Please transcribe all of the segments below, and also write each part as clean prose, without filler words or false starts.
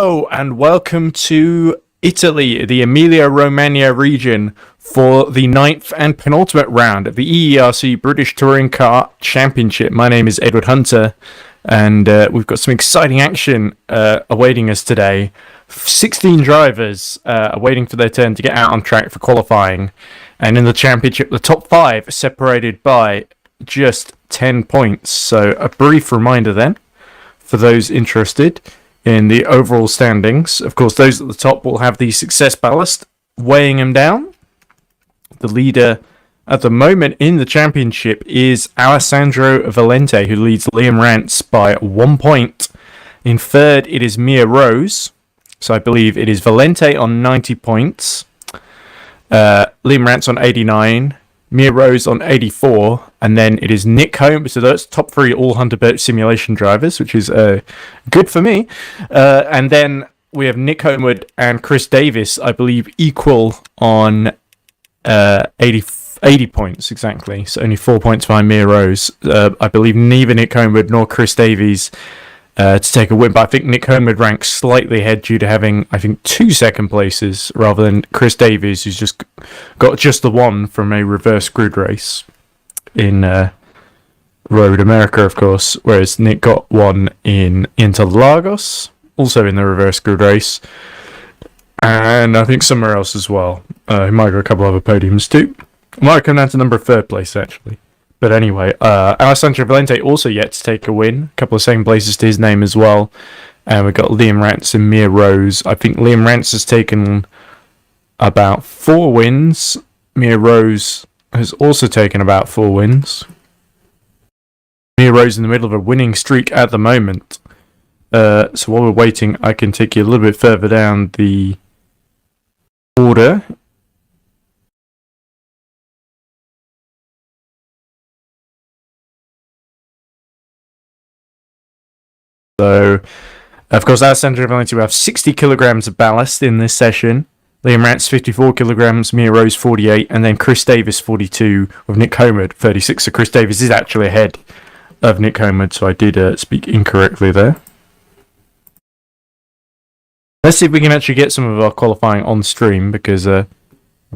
Hello and welcome to Italy, the Emilia-Romagna region, for the 9th and penultimate round of the EERC British Touring Car Championship. My name is Edward Hunter, and we've got some exciting action awaiting us today. 16 drivers are waiting for their turn to get out on track for qualifying, and in the championship the top 5 are separated by just 10 points. So a brief reminder then, for those interested in the overall standings. Of course, those at the top will have the success ballast weighing them down. The leader at the moment in the championship is Alessandro Valente, who leads Liam Rance by 1 point. In third, it is Mia Rose. So I believe it is Valente on 90 points. Liam Rance on 89. Mia Rose on 84, and then it is Nick Holmes. So that's top 3 all Hunter Birch simulation drivers, which is good for me. And then we have Nick Homewood and Chris Davis, I believe, equal on 80 points exactly. So only 4 points behind Mia Rose. I believe neither Nick Homewood nor Chris Davies to take a win, but I think Nick Homewood ranks slightly ahead due to having, I think, 2 second places rather than Chris Davies, who's just got just the one from a reverse grid race in Road America, of course, whereas Nick got one in Interlagos, also in the reverse grid race, and I think somewhere else as well. He might got a couple other podiums too. Might come down to number 3rd place actually. But anyway, Alessandro Valente also yet to take a win. A couple of second places to his name as well. And we've got Liam Rance and Mia Rose. I think Liam Rance has taken about 4 wins. Mia Rose has also taken about 4 wins. Mia Rose in the middle of a winning streak at the moment. So while we're waiting, I can take you a little bit further down the order. So, of course, Alessandro Valente will have 60 kilograms of ballast in this session. Liam Rance 54 kilograms, Mia Rose 48, and then Chris Davis 42, with Nick Homewood 36. So Chris Davis is actually ahead of Nick Homewood, so I did speak incorrectly there. Let's see if we can actually get some of our qualifying on stream, because I'm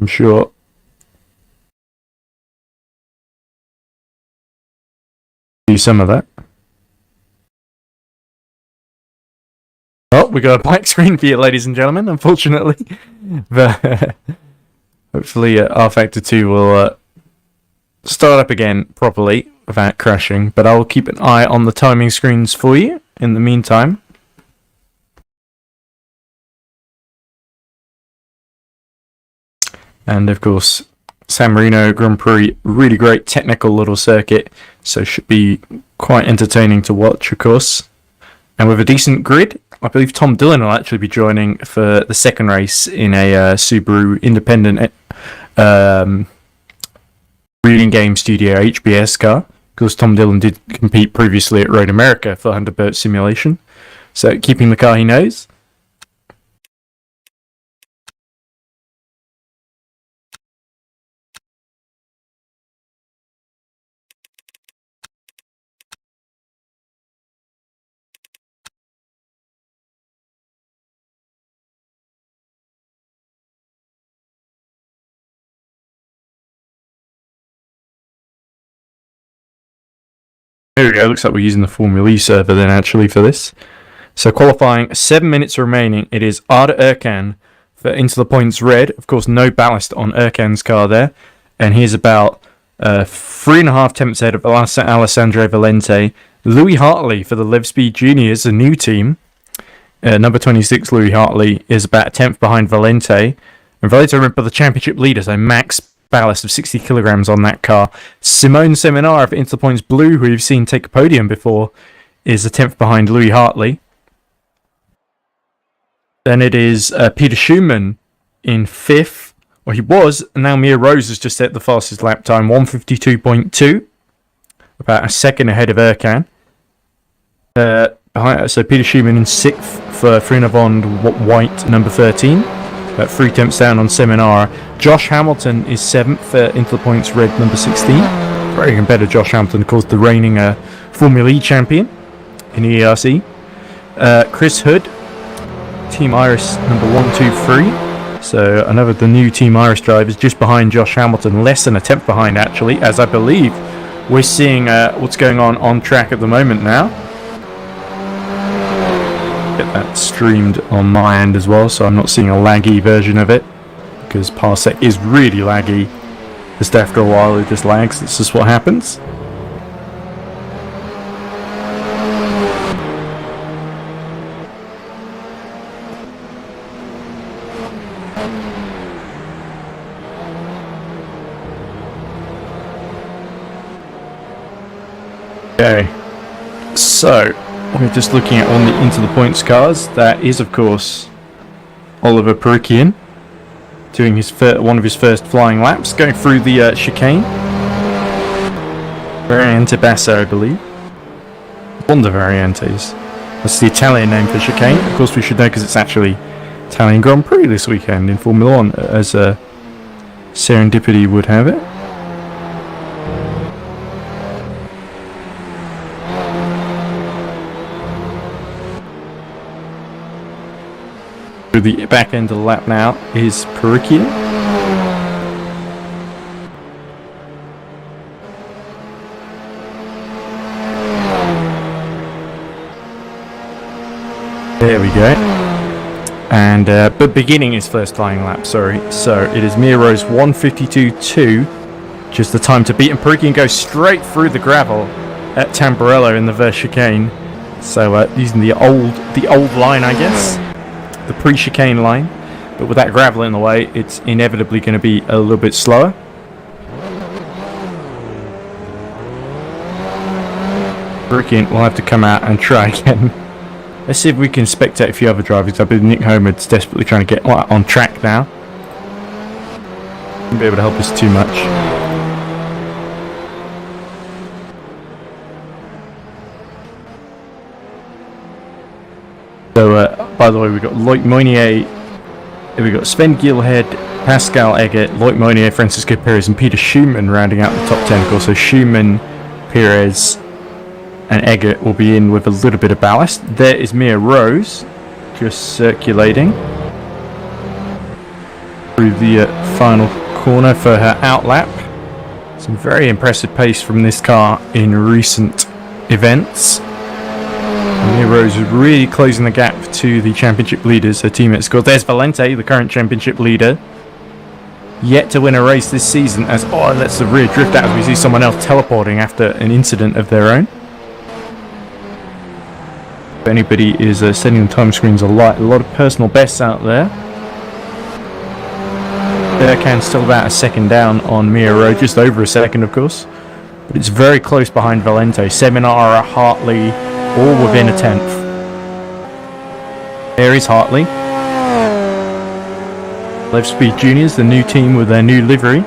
sure do some of that. Oh, we got a black screen for you, ladies and gentlemen, unfortunately. But hopefully R-Factor 2 will start up again properly without crashing. But I will keep an eye on the timing screens for you in the meantime. And of course, San Marino Grand Prix, really great technical little circuit. So should be quite entertaining to watch, of course. And with a decent grid, I believe Tom Dillon will actually be joining for the second race in a Subaru independent Reading Game Studio HBS car. Because Tom Dillon did compete previously at Road America for Hunter Birch Simulation. So keeping the car he knows. There we go, looks like we're using the Formula E server then actually for this. So qualifying, 7 minutes remaining. It is Arda Erkan for Into the Points Red. Of course, no ballast on Erkan's car there. And he's about 3.5 tenths ahead of Alessandro Valente. Louis Hartley for the Live Speed Juniors, a new team. Number 26, Louis Hartley, is about a tenth behind Valente. And Valente, remember, the championship leaders, a max ballast of 60 kilograms on that car. Simone Seminar of Into the Points Blue, who you've seen take a podium before, is a tenth behind Louis Hartley. Then it is Peter Schumann in 5th. Well, he was, and now Mia Rose has just set the fastest lap time, 152.2, about a second ahead of Erkan. So Peter Schumann in 6th for Frinavond White, number 13. About 3 tenths down on Seminar. Josh Hamilton is 7th for Into the Points Red, number 16. Very competitive Josh Hamilton, of course, the reigning Formula E champion in EERC. Chris Hood Team Iris number 123. So another of the new Team Iris drivers just behind Josh Hamilton, less than a tenth behind actually, as I believe we're seeing what's going on track at the moment now. Get that streamed on my end as well, so I'm not seeing a laggy version of it, because Parsec is really laggy. Just after a while it just lags. That's just what happens. Okay, so we're just looking at on the into the points cars. That is, of course, Oliver Perikian doing his one of his first flying laps, going through the chicane. Variante Basso, I believe. Honda Variantes. That's the Italian name for chicane. Of course, we should know because it's actually Italian Grand Prix this weekend in Formula One, as serendipity would have it. The back end of the lap now is Perikian. There we go. And but beginning his first flying lap, sorry. So it is Mia Rose 152.2. Just the time to beat, and Perikian goes straight through the gravel at Tamburello in the first chicane. So using the old line, I guess. The pre-chicane line, but with that gravel in the way, it's inevitably going to be a little bit slower. Perikian will have to come out and try again. Let's see if we can spectate a few other drivers. I believe Nick Homer's desperately trying to get on track now. Won't be able to help us too much. So, by the way, we've got Loic Mounier, we've got Sven Gilhead, Pascal Eggert, Loic Mounier, Francisco Perez, and Peter Schumann rounding out the top 10. Of course, so Schumann, Perez, and Eggert will be in with a little bit of ballast. There is Mia Rose, just circulating through the final corner for her outlap. Some very impressive pace from this car in recent events. Mia Rose is really closing the gap to the championship leaders, her teammates. There's Valente, the current championship leader, yet to win a race this season, as lets the rear drift out as we see someone else teleporting after an incident of their own. If anybody is setting the time screens alight, a lot of personal bests out there. Durkan still about a second down on Mia Rose, just over a second of course, but it's very close behind Valente. Seminara, Hartley, all within a tenth. There is Hartley. Lev Speed Juniors, the new team with their new livery,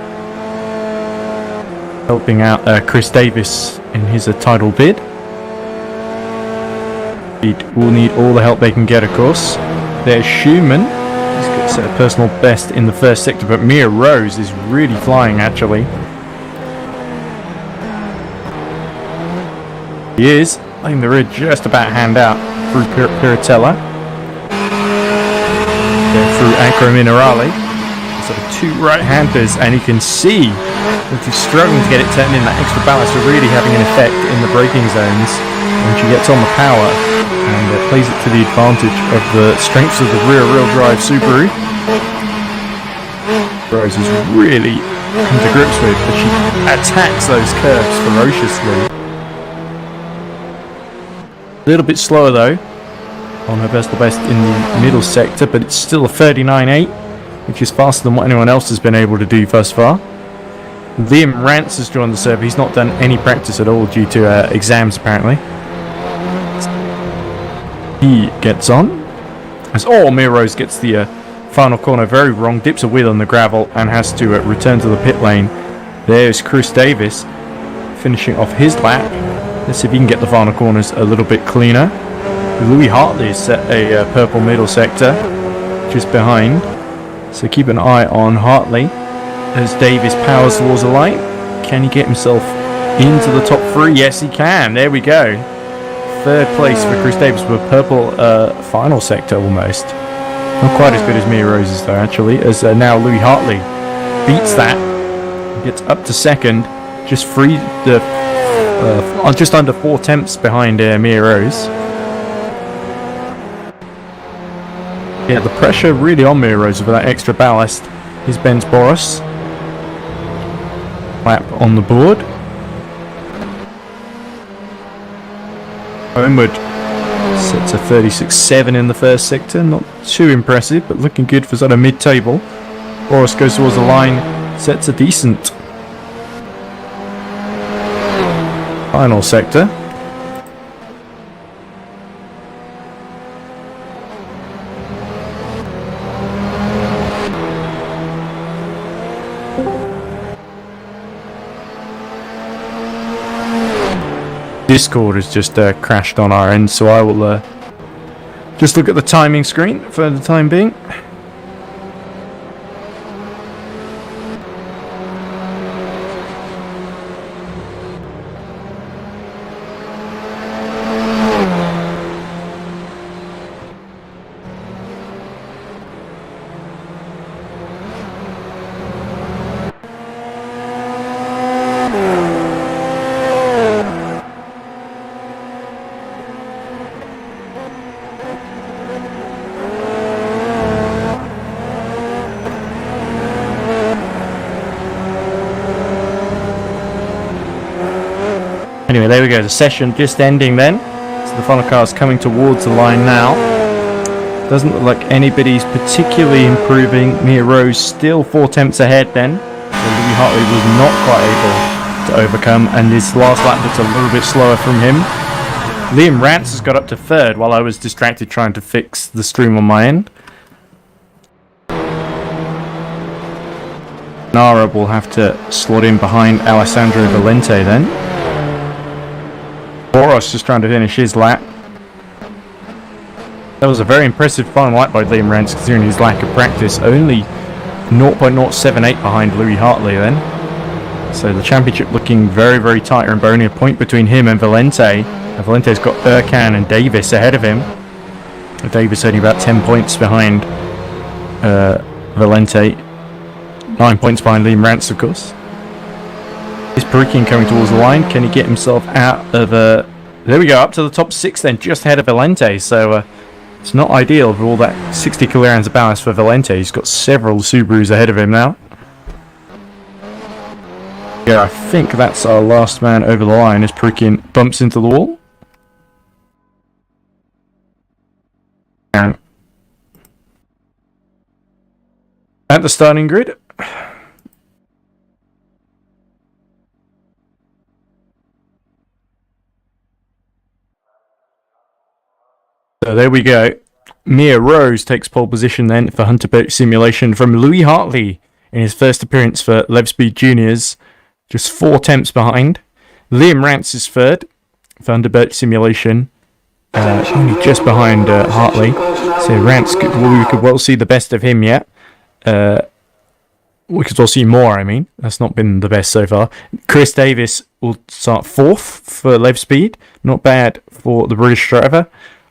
helping out Chris Davis in his title bid. Will need all the help they can get, of course. There's Schumann. He's got set a personal best in the first sector, but Mia Rose is really flying actually. He is. I think the rear just about hand out through Piratella. Then through Acro Minerale. So two right-handers, and you can see that he's struggling to get it turned in. That extra ballast are really having an effect in the braking zones when she gets on the power, and plays it to the advantage of the strengths of the rear-wheel drive Subaru. Rose is really come to grips with, but she attacks those curves ferociously. A little bit slower though on her personal best in the middle sector, but it's still a 39.8, which is faster than what anyone else has been able to do thus far. Liam Rance has joined the server. He's not done any practice at all due to exams apparently. He gets on as Mia Rose gets the final corner very wrong, dips a wheel on the gravel and has to return to the pit lane. There's Chris Davis finishing off his lap. Let's see if he can get the final corners a little bit cleaner. Louis Hartley is set a purple middle sector just behind, so keep an eye on Hartley as Davis powers towards the light. Can he get himself into the top three? Yes he can. There we go. Third place for Chris Davis with a purple final sector almost. Not quite as good as Mia Rose's though, actually, as now Louis Hartley beats that, gets up to second, just just under 4 tenths behind Mia Rose. Yeah, the pressure really on Mia Rose with that extra ballast. Here's Benz Boris. Lap on the board. Homewood sets a 36.7 in the first sector. Not too impressive, but looking good for sort of mid-table. Boris goes towards the line, sets a decent final sector. Discord has just crashed on our end, so I will just look at the timing screen for the time being. Anyway, there we go, the session just ending then. So the final car is coming towards the line now. Doesn't look like anybody's particularly improving. Mia Rose still 4 tenths ahead then. So Louis Hartley was not quite able to overcome, and his last lap looks a little bit slower from him. Liam Rance has got up to third while I was distracted trying to fix the stream on my end. Nara will have to slot in behind Alessandro Valente then. Boros just trying to finish his lap. That was a very impressive final lap by Liam Rance considering his lack of practice. Only 0.078 behind Louis Hartley then. So the championship looking very, very tight and only a point between him and Valente. And Valente's got Ercan and Davis ahead of him. Davis only about 10 points behind Valente. 9 points behind Liam Rance, of course. Is Perikian coming towards the line? Can he get himself out of... there we go, up to the top 6 then, just ahead of Valente. So it's not ideal with all that 60 kilograms of ballast for Valente. He's got several Subarus ahead of him now. Yeah, I think that's our last man over the line as Perikian bumps into the wall. And at the starting grid... So there we go. Mia Rose takes pole position then for Hunter Boat Simulation from Louis Hartley in his first appearance for Lev Speed Juniors. Just 4 tenths behind. Liam Rance is third for Hunter Boat Simulation. Only just behind Hartley. So Rance, we could well see the best of him yet. We could well see more, I mean. That's not been the best so far. Chris Davis will start 4th for Lev Speed. Not bad for the British driver.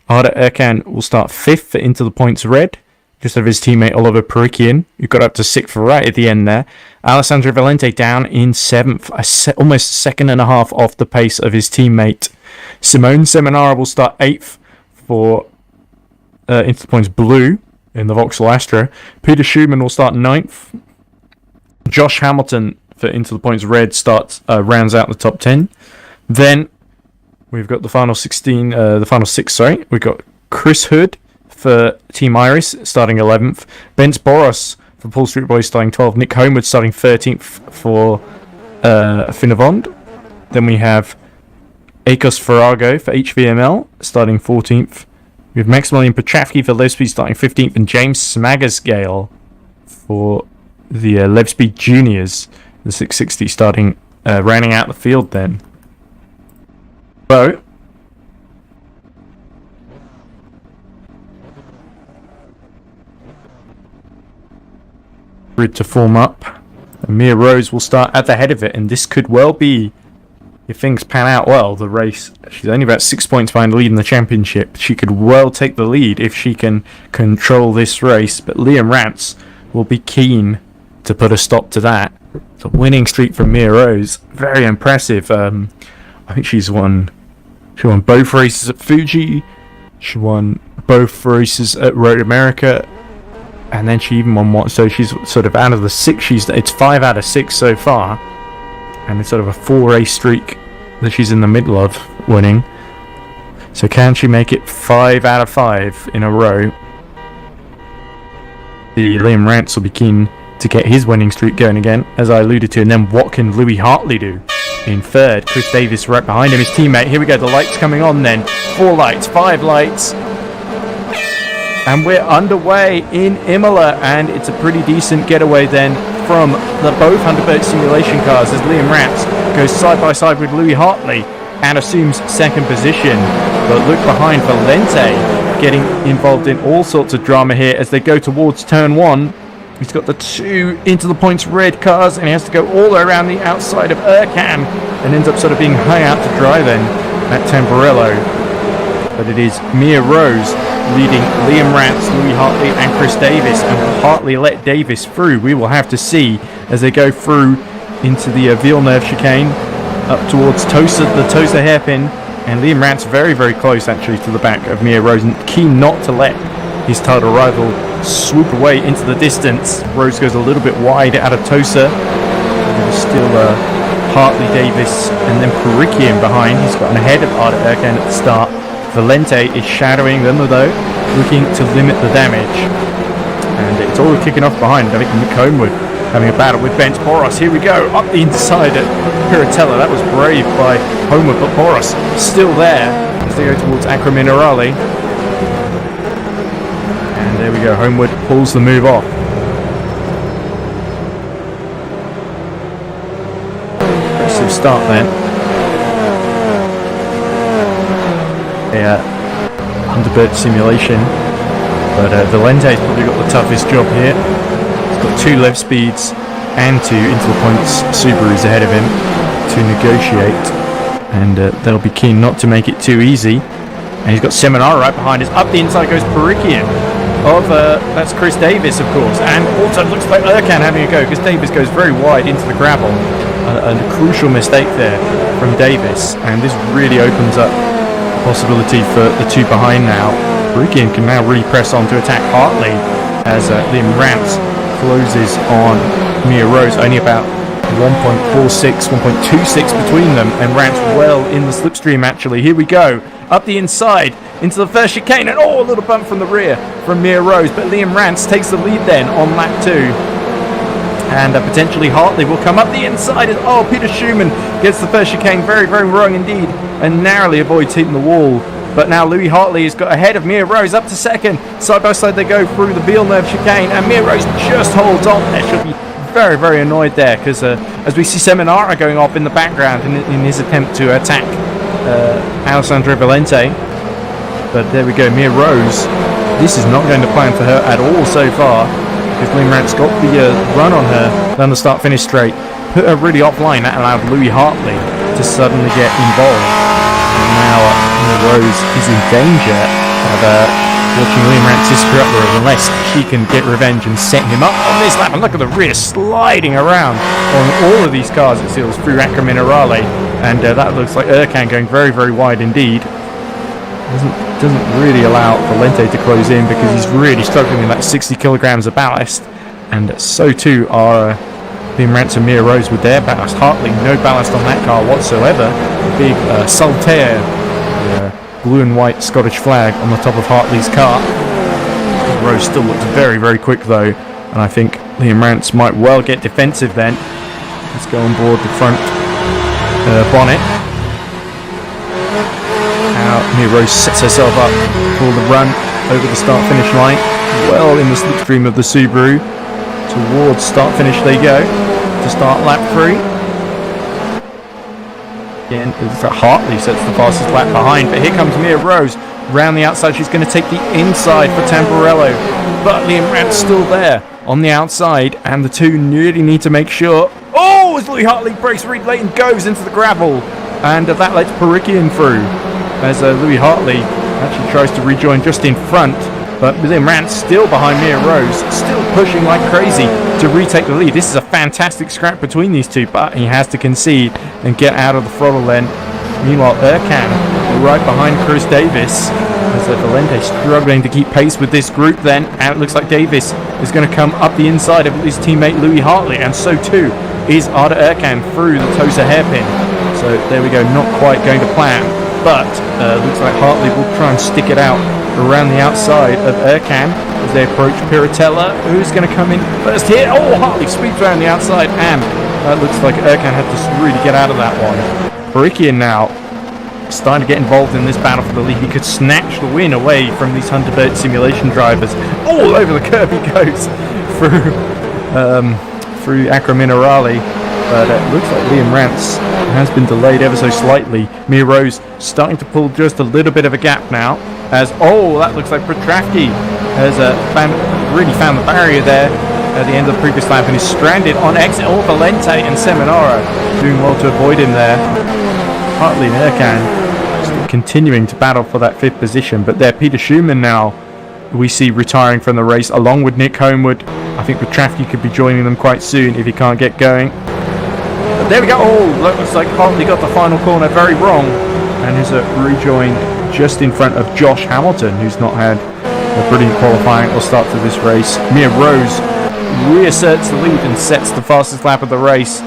Arda Ercan will start 5th for Into the Points Red, just of his teammate Oliver Perikian, who got up to 6th right at the end there. Alessandro Valente down in 7th, almost a second and a half off the pace of his teammate. Simone Seminara will start 8th for Into the Points Blue in the Vauxhall Astra. Peter Schumann will start 9th. Josh Hamilton for Into the Points Red rounds out the top 10. Then we've got the final 16, the final 6, sorry. We've got Chris Hood for Team Iris starting 11th. Benz Boros for Paul Street Boys starting 12th. Nick Homewood starting 13th for Finavond. Then we have Akos Farago for HVML starting 14th. We have Maximilian Petravsky for Lev Speed starting 15th. And James Smagersgale for the Lev Speed Juniors, the 660 starting, rounding out the field then. So, grid to form up. And Mia Rose will start at the head of it, and this could well be if things pan out well, the race, she's only about 6 points behind leading the championship. She could well take the lead if she can control this race, but Liam Rance will be keen to put a stop to that. The winning streak from Mia Rose, very impressive. I think she won both races at Fuji, she won both races at Road America, and then she even won one. So she's sort of out of the 6. It's 5 out of 6 so far, and it's sort of a 4-race streak that she's in the middle of winning. So can she make it 5 out of 5 in a row? The Liam Rance will be keen to get his winning streak going again, as I alluded to. And then what can Louis Hartley do in third? Chris Davis right behind him, his teammate. Here we go, the lights coming on then. 4 lights, 5 lights. And we're underway in Imola, and it's a pretty decent getaway then from the both Thunderbird simulation cars as Liam Rance goes side by side with Louis Hartley and assumes second position. But look behind, Valente getting involved in all sorts of drama here as they go towards turn 1. He's got the 2 into the points red cars, and he has to go all the way around the outside of Ercan and ends up sort of being hung out to dry then at Tamburello. But it is Mia Rose leading Liam Rance, Louis Hartley and Chris Davis, and will Hartley let Davis through? We will have to see as they go through into the Villeneuve chicane up towards the Tosa hairpin, and Liam Rance very, very close actually to the back of Mia Rose, and keen not to let his title rival swoop away into the distance. Rose goes a little bit wide out of Tosa. There's still Hartley, Davis, and then Perikian behind. He's gotten ahead of Arda Erkan at the start. Valente is shadowing them though, looking to limit the damage. And it's all kicking off behind. I think Mick Homewood having a battle with Bence Poros. Here we go, up the inside at Piratella. That was brave by Homewood, but Poros still there as they go towards Acqua Minerale. And there we go, Homewood pulls the move off. Impressive start then. Thunderbird simulation, but Valente's probably got the toughest job here. He's got 2 lev speeds and 2 into the points Subarus ahead of him to negotiate, and they'll be keen not to make it too easy. And he's got Seminara right behind us. Up the inside goes Perikian of that's Chris Davis, of course, and also looks like Ercan having a go because Davis goes very wide into the gravel. A crucial mistake there from Davis, and this really opens up possibility for the 2 behind now. Perikian can now really press on to attack Hartley as Liam Rance closes on Mia Rose, only about 1.46, 1.26 between them, and Rance well in the slipstream actually. Here we go, up the inside into the first chicane, and a little bump from the rear from Mia Rose, but Liam Rance takes the lead then on lap 2. And potentially Hartley will come up the inside. And Peter Schumann gets the first chicane very, very wrong indeed, and narrowly avoids hitting the wall. But now Louis Hartley has got ahead of Mia Rose up to second. Side by side they go through the Villeneuve chicane, and Mia Rose just holds on there. She'll be very, very annoyed there because as we see Seminara going off in the background in his attempt to attack Alessandro Valente. But there we go, Mia Rose. This is not going to plan for her at all so far, because Liam Rance got the run on her down the start-finish straight, put her really offline. That allowed Louis Hartley to suddenly get involved. And now Mia Rose is in danger of watching Liam Rance disappear up there unless she can get revenge and set him up on this lap. And look at the rear sliding around on all of these cars, it feels, through Acqua Minerale. And that looks like Ercan going very, very wide indeed. Doesn't really allow Valente to close in because he's really struggling with that 60 kilograms of ballast, and so too are Liam Rance and Mia Rose with their ballast. Hartley, no ballast on that car whatsoever. The big Saltaire, the blue and white Scottish flag on the top of Hartley's car. Rose still looks very, very quick though, and I think Liam Rance might well get defensive then. Let's go on board the front bonnet. Mia Rose sets herself up for the run over the start-finish line, well in the slipstream of the Subaru. Towards start-finish they go to start lap 3. Again, Hartley sets the fastest lap behind, but here comes Mia Rose round the outside. She's going to take the inside for Tamburello, but Liam Rance still there on the outside, and the 2 really need to make sure. As Louis Hartley breaks really late and goes into the gravel. and that lets Perikian through as Louis Hartley actually tries to rejoin just in front. But Liam Rance still behind Mia Rose, still pushing like crazy to retake the lead. This is a fantastic scrap between these two, but he has to concede and get out of the throttle then. Meanwhile, Ercan right behind Chris Davis as Valente struggling to keep pace with this group then. And it looks like Davis is going to come up the inside of his teammate Louis Hartley, and so too is Arda Ercan through the Tosa hairpin. So there we go, not quite going to plan, but looks like Hartley will try and stick it out around the outside of Ercan as they approach Piratella, who's going to come in first here. Oh, Hartley sweeps around the outside, and that looks like Ercan had to really get out of that one. Perikian now starting to get involved in this battle for the lead. He could snatch the win away from these Hunterbird simulation drivers. All over the curb he goes through Acqua Minerale. But it looks like Liam Rance has been delayed ever so slightly. Mia Rose starting to pull just a little bit of a gap now. As, that looks like Petravki has really found the barrier there at the end of the previous lap and is stranded on exit. Valente and Seminara doing well to avoid him there. Hartley and Ercan still continuing to battle for that 5th position, but there Peter Schumann now we see retiring from the race along with Nick Homewood. I think Petravki could be joining them quite soon if he can't get going. But there we go. Looks like Hartley got the final corner very wrong and is rejoined just in front of Josh Hamilton, who's not had a brilliant qualifying or start to this race. Mia Rose reasserts the lead and sets the fastest lap of the race,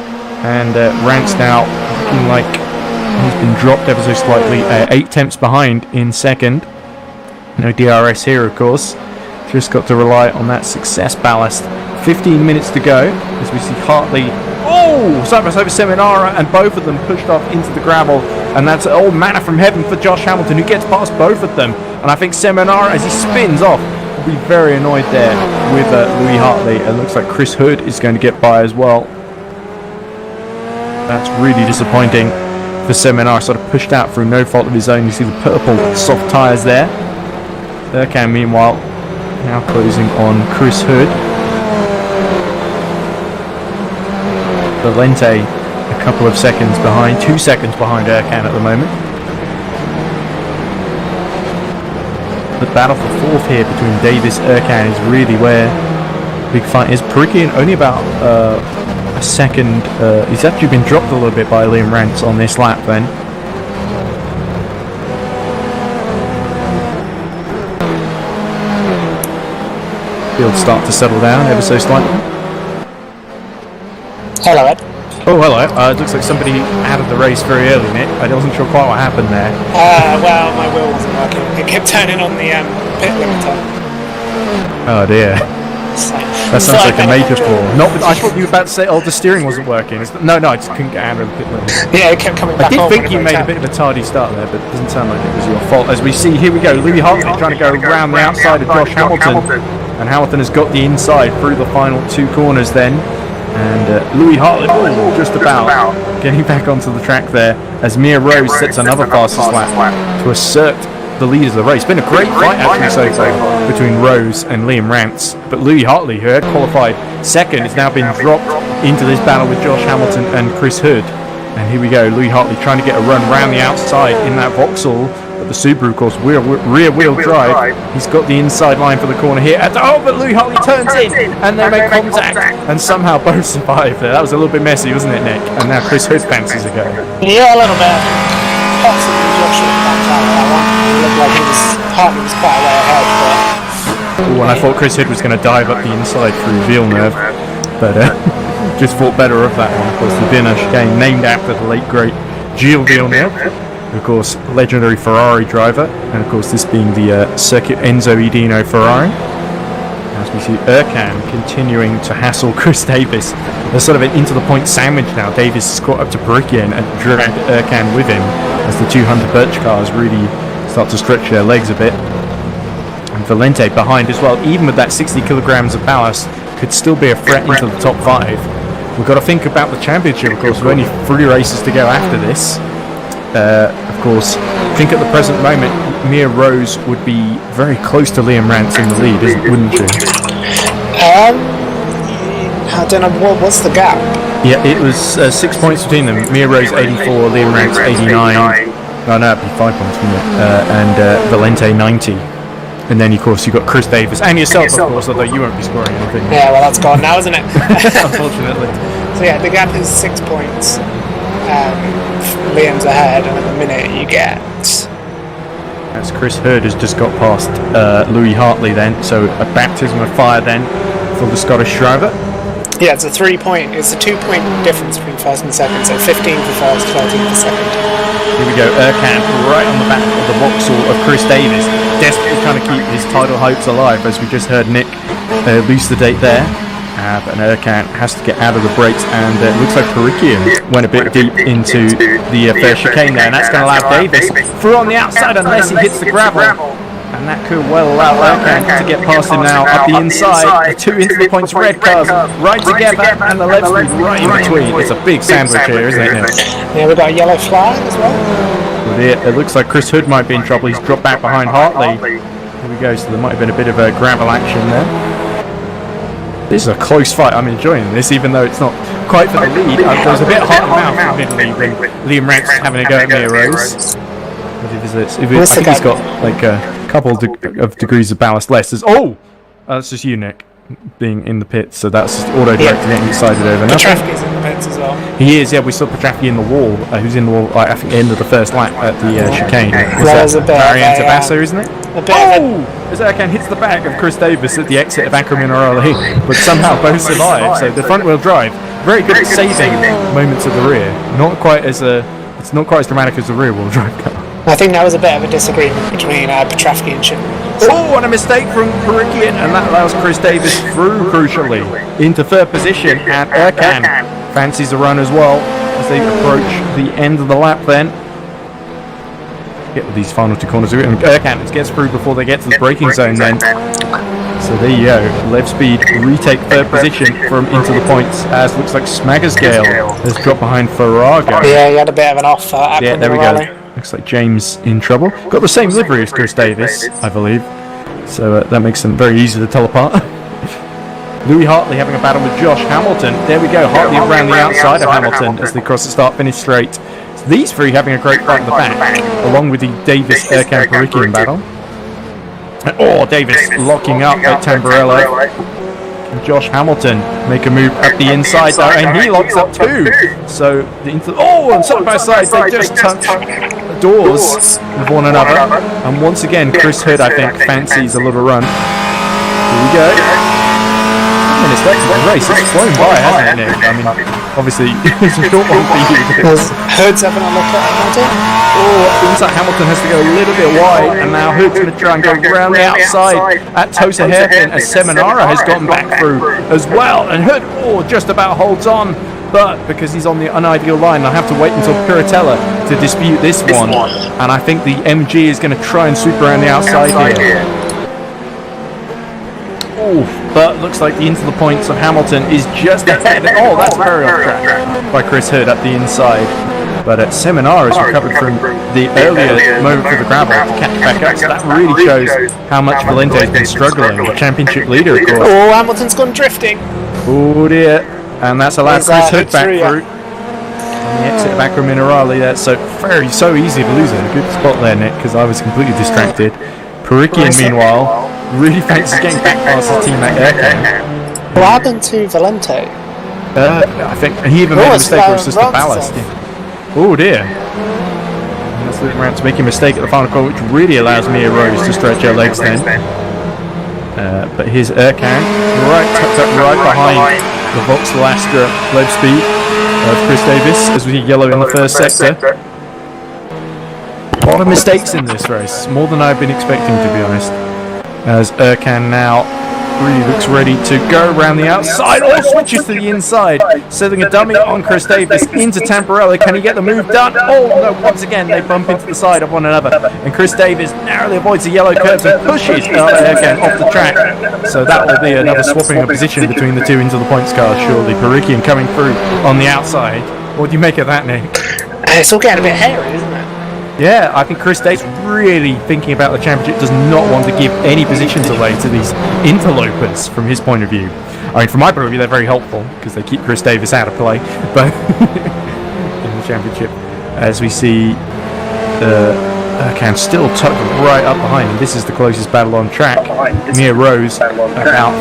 and Rance now looking like he's been dropped ever so slightly, 8 tenths behind in second. No DRS here, of course. Just got to rely on that success ballast. 15 minutes to go as we see Hartley side by side with Seminara, and both of them pushed off into the gravel, and that's manna from heaven for Josh Hamilton, who gets past both of them. And I think Seminara, as he spins off, will be very annoyed there with Louis Hartley. It looks like Chris Hood is going to get by as well. That's really disappointing for Seminara, sort of pushed out through no fault of his own. You see the purple soft tyres there. Ercan meanwhile now closing on Chris Hood. Valente a couple of seconds behind, 2 seconds behind Ercan at the moment. The battle for 4th here between Davis and Ercan is really where the big fight is. Perikian only about a second. He's actually been dropped a little bit by Liam Rance on this lap then. Field start to settle down ever so slightly. Hello, Ed. Oh, hello. It looks like somebody out of the race very early, Nick. I wasn't sure quite what happened there. Well, my wheel wasn't working. It kept turning on the pit limiter. Oh dear. That sounds like a major flaw. I thought you were about to say, the steering wasn't working. No, I just couldn't get out of the pit limiter. Yeah, it kept coming back on. I did think you made a bit of a tardy start there, but it doesn't sound like it was your fault. As we see, here we go. Louis Hartley trying to go around the outside of Josh Hamilton. And Hamilton has got the inside through the final 2 corners then. And Louis Hartley just about getting back onto the track there as Mia Rose sets another fastest lap to assert the lead of the race. Been a great fight actually so far between Rose and Liam Rance, but Louis Hartley, who had qualified second, has now been dropped into this battle with Josh Hamilton and Chris Hood. And here we go, Louis Hartley trying to get a run round the outside in that Vauxhall. But the Subaru, of course, rear wheel drive. He's got the inside line for the corner here. But Louis Hartley turns in and they make contact and somehow both survive there. That was a little bit messy, wasn't it, Nick? And now Chris Hood fancies a go. Yeah, a little bit. Possibly Josh should have backed out of that one. It looked like Hartley was quite a way ahead. And I thought Chris Hood was going to dive up the inside through Villeneuve, but just thought better of that one. Of course, the dinner chicane named after the late great Gilles Villeneuve. Of course, legendary Ferrari driver, and of course this being the Circuit Enzo Edino Ferrari. As we see Ercan continuing to hassle Chris Davis. There's sort of an into the point sandwich now. Davis has caught up to Perikian and dragged Ercan with him as the 200 Birch cars really start to stretch their legs a bit. And Valente behind as well, even with that 60 kilograms of ballast, could still be a threat into the top 5. We've got to think about the championship, of course. We've only 3 races to go after this. Of course, I think at the present moment, Mia Rose would be very close to Liam Rance in the lead, wouldn't she? I don't know, what's the gap? Yeah, it was 6 points between them. Mia Rose 84, Liam Ranks 89. No, it'd be 5 points, wouldn't it? And Valente 90. And then, of course, you've got Chris Davis and yourself, of course, although you won't be scoring anything. Yeah, well, that's gone now, isn't it? Unfortunately. So yeah, the gap is 6 points. Liam's ahead, and at the minute you get... As Chris Hurd has just got past Louis Hartley then, so a baptism of fire then for the Scottish driver. Yeah, it's a 2-point difference between first and second, so 15 for first, 13 for second. Here we go, Ercan right on the back of the Vauxhall of Chris Davis, desperately trying to keep his title hopes alive, as we just heard Nick elucidate there. But Ercan has to get out of the brakes, and it looks like Perikian went a bit deep into the first chicane there, and that's going to allow Davis through on the outside unless he hits the gravel. And that could well allow Ercan to get past him now up the inside. The two into the points red cars right together, and the left speed right in between. It's a big sandwich here, isn't it, Nick? Yeah, we've got a yellow flag as well. It looks like Chris Hood might be in trouble. He's dropped back behind Hartley. Here we go, so there might have been a bit of a gravel action there. This is a close fight. I'm enjoying this, even though it's not quite for the lead. There was a bit hot mouth admittedly when Liam Ranks was having a go at Mia Rose. I think he's got like a couple of degrees of ballast less. That's just you, Nick, being in the pits. So that's just auto-directed getting excited over nothing. Petrafsky's in the pits as well. He is, yeah. We saw Petrafsky in the wall. Who's in the wall? I think end of the first lap at the chicane. There's a bit Marianne Tabasso, isn't it? A bit as Ercan hits the back of Chris Davis at the exit of Acrominerale, but somehow both survive. So the front-wheel drive, very good at saving moments at the rear. It's not quite as dramatic as the rear-wheel drive car. I think that was a bit of a disagreement between Petrafsky and Chip. And a mistake from Perikian, and that allows Chris Davis through, crucially, into third position, and Ercan fancies a run as well as they approach the end of the lap then. Get with these final two corners, and Ercan gets through before they get to the braking zone then. So there you go, Lev Speed retake third position from into the points, as looks like Smaggersgale has dropped behind Farrago. Yeah, he had a bit of an off at Yeah, there we go. Looks like James in trouble. Got the same livery as Chris Davis, I believe. So that makes them very easy to tell apart. Louis Hartley having a battle with Josh Hamilton. There we go, Hartley around the outside of Hamilton as they cross the start-finish straight. So these three having a great fight in the back, along with the Davis-Ercan-Perikian battle. Davis locking up at Tamburello. Josh Hamilton make a move at the inside though, and he locks up too. So and side by side they just touch the doors with one another. And once again, Chris Hood, I think, fancies a little run. Here we go. Minutes left in the race. It's flown by, hasn't it, Nick? I mean, obviously, it's a short one for you. Hood's having a look at Hamilton. Looks like Hamilton has to go a little bit wide, and now Hood's going to try and go around the outside at Tosa Hairpin, as Seminara has gotten back through as well. And Hood, just about holds on, but because he's on the unideal line, I have to wait until Piratella to dispute this one. And I think the MG is going to try and sweep around the outside here. But looks like the into the points of Hamilton is just ahead. That's very off track by Chris Hood at the inside. But Seminar has recovered from the earlier moment for the gravel to catch back up. So that really shows how much Valente has been struggling. The championship leader, of course. Hamilton's gone drifting. Dear. And that's allowed Chris Hood back through. On the exit of Acrominerale, that's so easy to lose it. A good spot there, Nick, because I was completely distracted. Perikian, meanwhile, really fancies getting back past his teammate Ercan. What happened to Valente? I think he even made a mistake where it's just the ballast. Oh dear. Let's look around to make a mistake at the final corner, which really allows Mia Rose to stretch her legs then. But here's Ercan, tucked up right behind the Vauxhall Astra Lev Speed of Chris Davis as we see yellow in the first sector. A lot of mistakes in this race, more than I've been expecting, to be honest. As Ercan now really looks ready to go around the outside. Switches to the inside, setting a dummy on Chris Davis into Tamburello. Can he get the move done? No, once again they bump into the side of one another, and Chris Davis narrowly avoids the yellow curves and pushes Ercan off the track. So that will be another swapping of position between the two into the points cars, surely. Perikian coming through on the outside. What do you make of that, Nick? It's all getting a bit hairy, isn't it? Yeah, I think Chris Davis really thinking about the championship, does not want to give any positions away to these interlopers from his point of view. I mean, from my point of view, they're very helpful because they keep Chris Davis out of play. But in the championship, as we see, Ercan still tucked right up behind him. This is the closest battle on track. Mia Rose about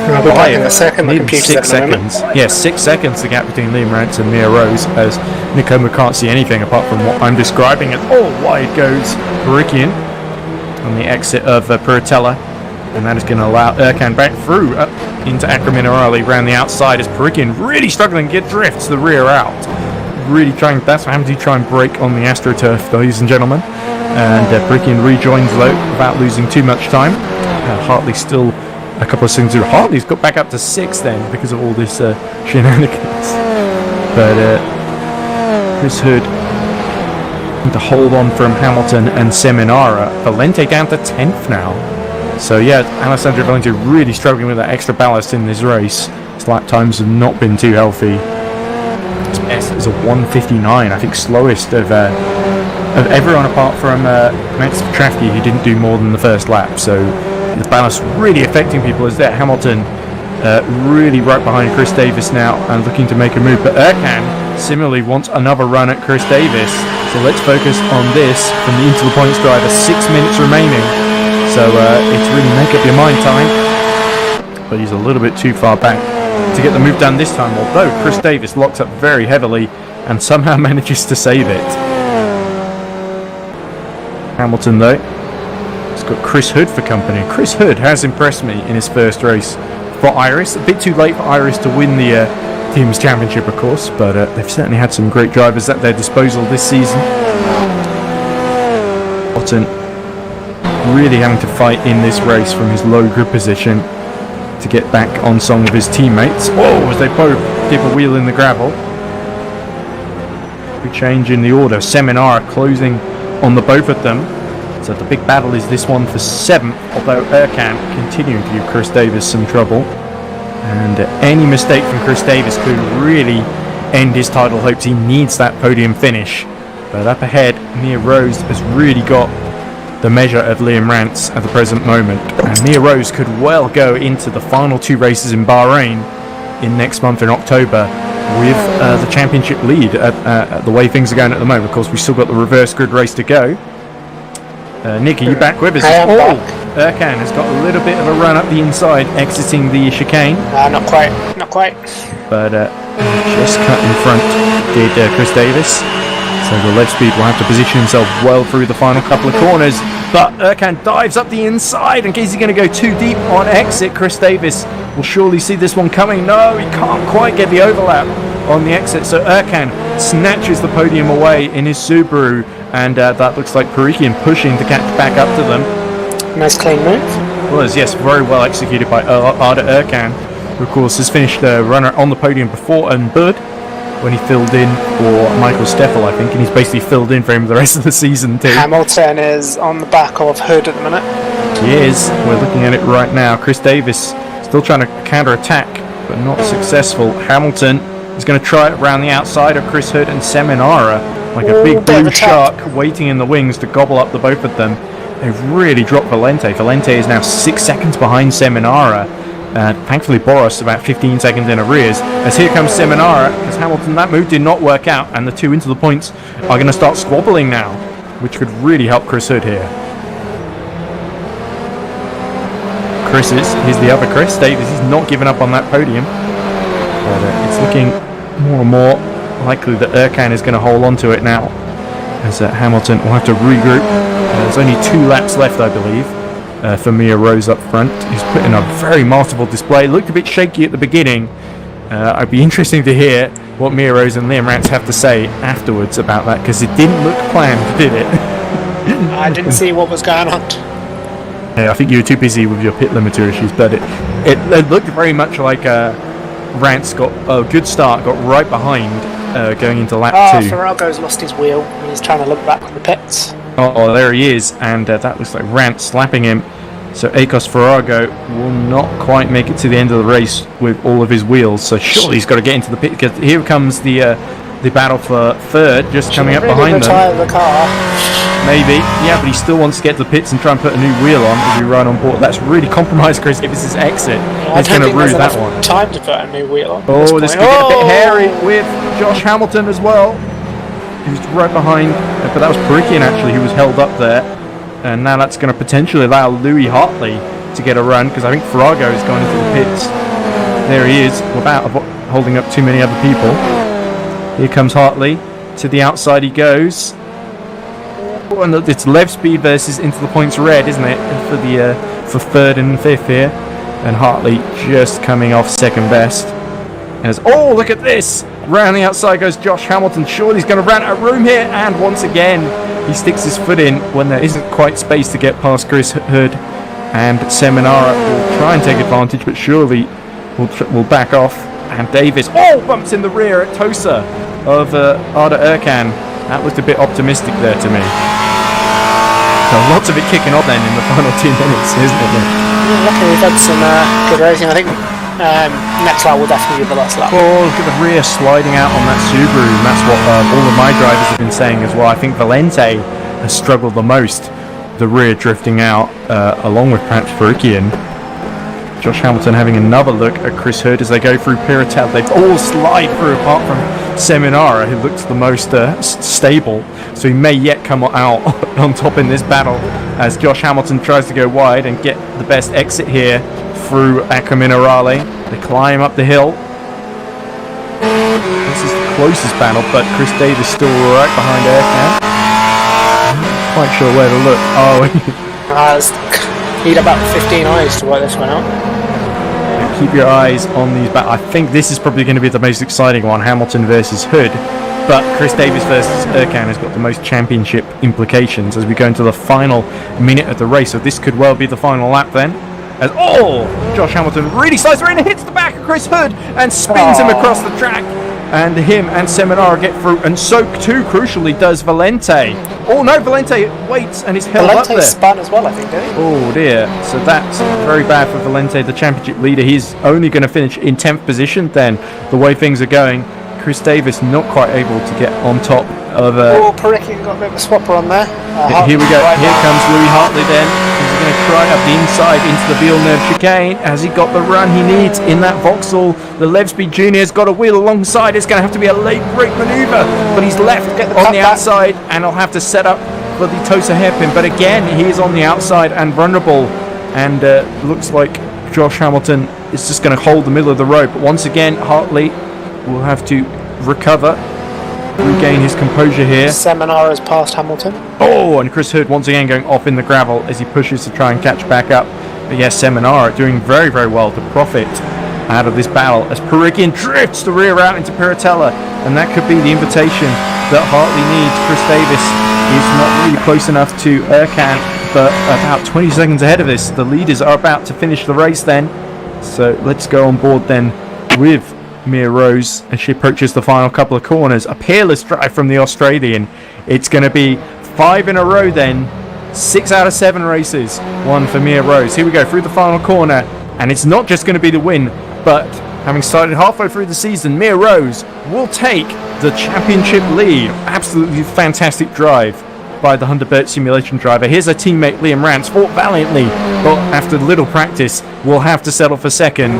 maybe 6 seconds. Yeah, 6 seconds the gap between Liam Rance and Mia Rose, as Nikoma can't see anything apart from what I'm describing. And wide goes Parikian on the exit of Puritella, and that is going to allow Ercan back through up into Acrominerali around the outside, as Parikian really struggling to get drift to the rear out. Really trying, that's what happens to try and break on the AstroTurf, ladies and gentlemen. And Parikian rejoins low without losing too much time. Hartley still a couple of seconds through. Hartley's got back up to 6 then because of all this shenanigans. But Chris Hood to hold on from Hamilton and Seminara. Valente down to 10th now. So yeah, Alessandro Valente really struggling with that extra ballast in this race. His lap times have not been too healthy. His best is a 1:59, I think slowest of everyone apart from Max Trafke, who didn't do more than the first lap. So the ballast really affecting people. Is that Hamilton really right behind Chris Davis now and looking to make a move, but Ercan similarly wants another run at Chris Davis. So let's focus on this from the into the points driver. 6 minutes remaining, so it's really make up your mind time. But he's a little bit too far back to get the move done this time, although Chris Davis locks up very heavily and somehow manages to save it. Hamilton though, he's got Chris Hood for company. Chris Hood has impressed me in his first race for Iris. A bit too late for Iris to win the team's championship, of course, but they've certainly had some great drivers at their disposal this season. Hamilton really having to fight in this race from his low grid position to get back on song with his teammates. As they both give a wheel in the gravel. Big change in the order. Seminara closing on the both of them. So the big battle is this one for 7th, although Ercan continuing to give Chris Davis some trouble. And any mistake from Chris Davis could really end his title hopes. He needs that podium finish. But up ahead, Mia Rose has really got the measure of Liam Rance at the present moment. And Mia Rose could well go into the final 2 races in Bahrain in next month in October with the championship lead at the way things are going at the moment. Of course, we've still got the reverse grid race to go. Nick, are you back with us? Ercan has got a little bit of a run up the inside, exiting the chicane. Not quite. But just cut in front did Chris Davis. So the lead speed will have to position himself well through the final couple of corners. But Ercan dives up the inside in case he's going to go too deep on exit. Chris Davis will surely see this one coming. No, he can't quite get the overlap on the exit. So Ercan snatches the podium away in his Subaru. And that looks like Parikian pushing to catch back up to them. Nice clean move. Was, yes, very well executed by Arda Ercan, who of course has finished runner on the podium before and Bud when he filled in for Michael Steffel, I think, and he's basically filled in for him the rest of the season too. Hamilton is on the back of Hood at the minute. He is. We're looking at it right now. Chris Davis still trying to counter-attack, but not successful. Hamilton is going to try it around the outside of Chris Hood and Seminara, like a big blue shark waiting in the wings to gobble up the both of them. They've really dropped Valente. Valente is now 6 seconds behind Seminara. Thankfully, Boris about 15 seconds in arrears. As here comes Seminara, because Hamilton, that move did not work out, and the 2 into the points are going to start squabbling now, which could really help Chris Hood here. Here's the other Chris Davis. He's not giving up on that podium. But it's looking more and more likely that Ercan is going to hold on to it now, as Hamilton will have to regroup. There's only 2 laps left, I believe, for Mia Rose up front. He's put in a very masterful display. Looked a bit shaky at the beginning. It'd be interesting to hear what Mia Rose and Liam Rance have to say afterwards about that, because it didn't look planned, did it? I didn't see what was going on. I think you were too busy with your pit limiter issues, but it looked very much like Rance got a good start, got right behind going into lap 2. Farrago's lost his wheel and he's trying to look back on the pits. Oh, there he is, and that looks like Rance slapping him. So Akos Farrago will not quite make it to the end of the race with all of his wheels. So surely he's got to get into the pit, because here comes the the battle for third, just coming up really behind them. retire the car. Maybe, yeah, but he still wants to get to the pits and try and put a new wheel on as we ride on board. That's really compromised Chris Davis's exit. He's going to rue that one. Time to put a new wheel on. Oh, this could get a bit hairy with Josh Hamilton as well. Who's right behind, but that was Perikian actually who was held up there. And now that's going to potentially allow Louis Hartley to get a run, because I think Farrago is going into the pits. There he is, without holding up too many other people. Here comes Hartley. To the outside he goes. Oh, and it's Lev Speed versus Into the Points Red, isn't it? For third and fifth here. And Hartley just coming off second best. Oh, look at this! Round the outside goes Josh Hamilton. Surely he's going to run out of room here. And once again, he sticks his foot in when there isn't quite space to get past Chris Hood. And Seminara will try and take advantage, but surely will back off. And Davis, bumps in the rear at Tosa of Arda Erkan. That looked a bit optimistic there to me. So lots of it kicking off then in the final 2 minutes, isn't it? Yeah, luckily we've had some good racing. I think next lap will definitely be the last lap. Oh, look at the rear sliding out on that Subaru. And that's what all of my drivers have been saying as well. I think Valente has struggled the most. The rear drifting out, along with perhaps Perikian. Josh Hamilton having another look at Chris Hood as they go through Piratel. They all slide through apart from Seminara, who looks the most stable. So he may yet come out on top in this battle as Josh Hamilton tries to go wide and get the best exit here through Acqua Minerale. They climb up the hill. This is the closest battle, but Chris Davis still right behind Erkan. I'm not quite sure where to look. Need about 15 eyes to work this one out. Keep your eyes on these I think this is probably going to be the most exciting one, Hamilton versus Hood, but Chris Davis versus Erkan has got the most championship implications as we go into the final minute of the race. So this could well be the final lap then, as Josh Hamilton really slides through and hits the back of Chris Hood and spins him across the track, and him and Seminara get through, and so too crucially does Valente. Oh no, Valente waits and is held up there. Valente's spun as well, I think, didn't he? Oh dear, so that's very bad for Valente, the championship leader. He's only going to finish in 10th position then, the way things are going. Chris Davis not quite able to get on top of... Perikian got a bit of a swapper on there. Here we go, here comes Louis Hartley then. He's going to try up the inside into the Villeneuve chicane. Has he got the run he needs in that Vauxhall? The Levspeed Jr.'s got a wheel alongside. It's going to have to be a late brake manoeuvre, but he's left on the outside and he'll have to set up for the Tosa hairpin. But again, he is on the outside and vulnerable, and looks like Josh Hamilton is just going to hold the middle of the road. But once again, Hartley will have to recover, regain his composure here. Seminara's past Hamilton. And Chris Hood once again going off in the gravel as he pushes to try and catch back up. But yes, Seminara doing very, very well to profit out of this battle as Perikian drifts the rear out into Piratella, and that could be the invitation that Hartley needs. Chris Davis is not really close enough to Erkan, but about 20 seconds ahead of this. The leaders are about to finish the race then, so let's go on board then with Mia Rose as she approaches the final couple of corners. A peerless drive from the Australian. It's going to be 5 in a row then, 6 out of 7 races won for Mia Rose. Here we go through the final corner, and it's not just going to be the win, but having started halfway through the season, Mia Rose will take the championship lead. Absolutely fantastic drive by the Hunderbert simulation driver. Here's her teammate Liam Rance, fought valiantly, but after little practice will have to settle for second.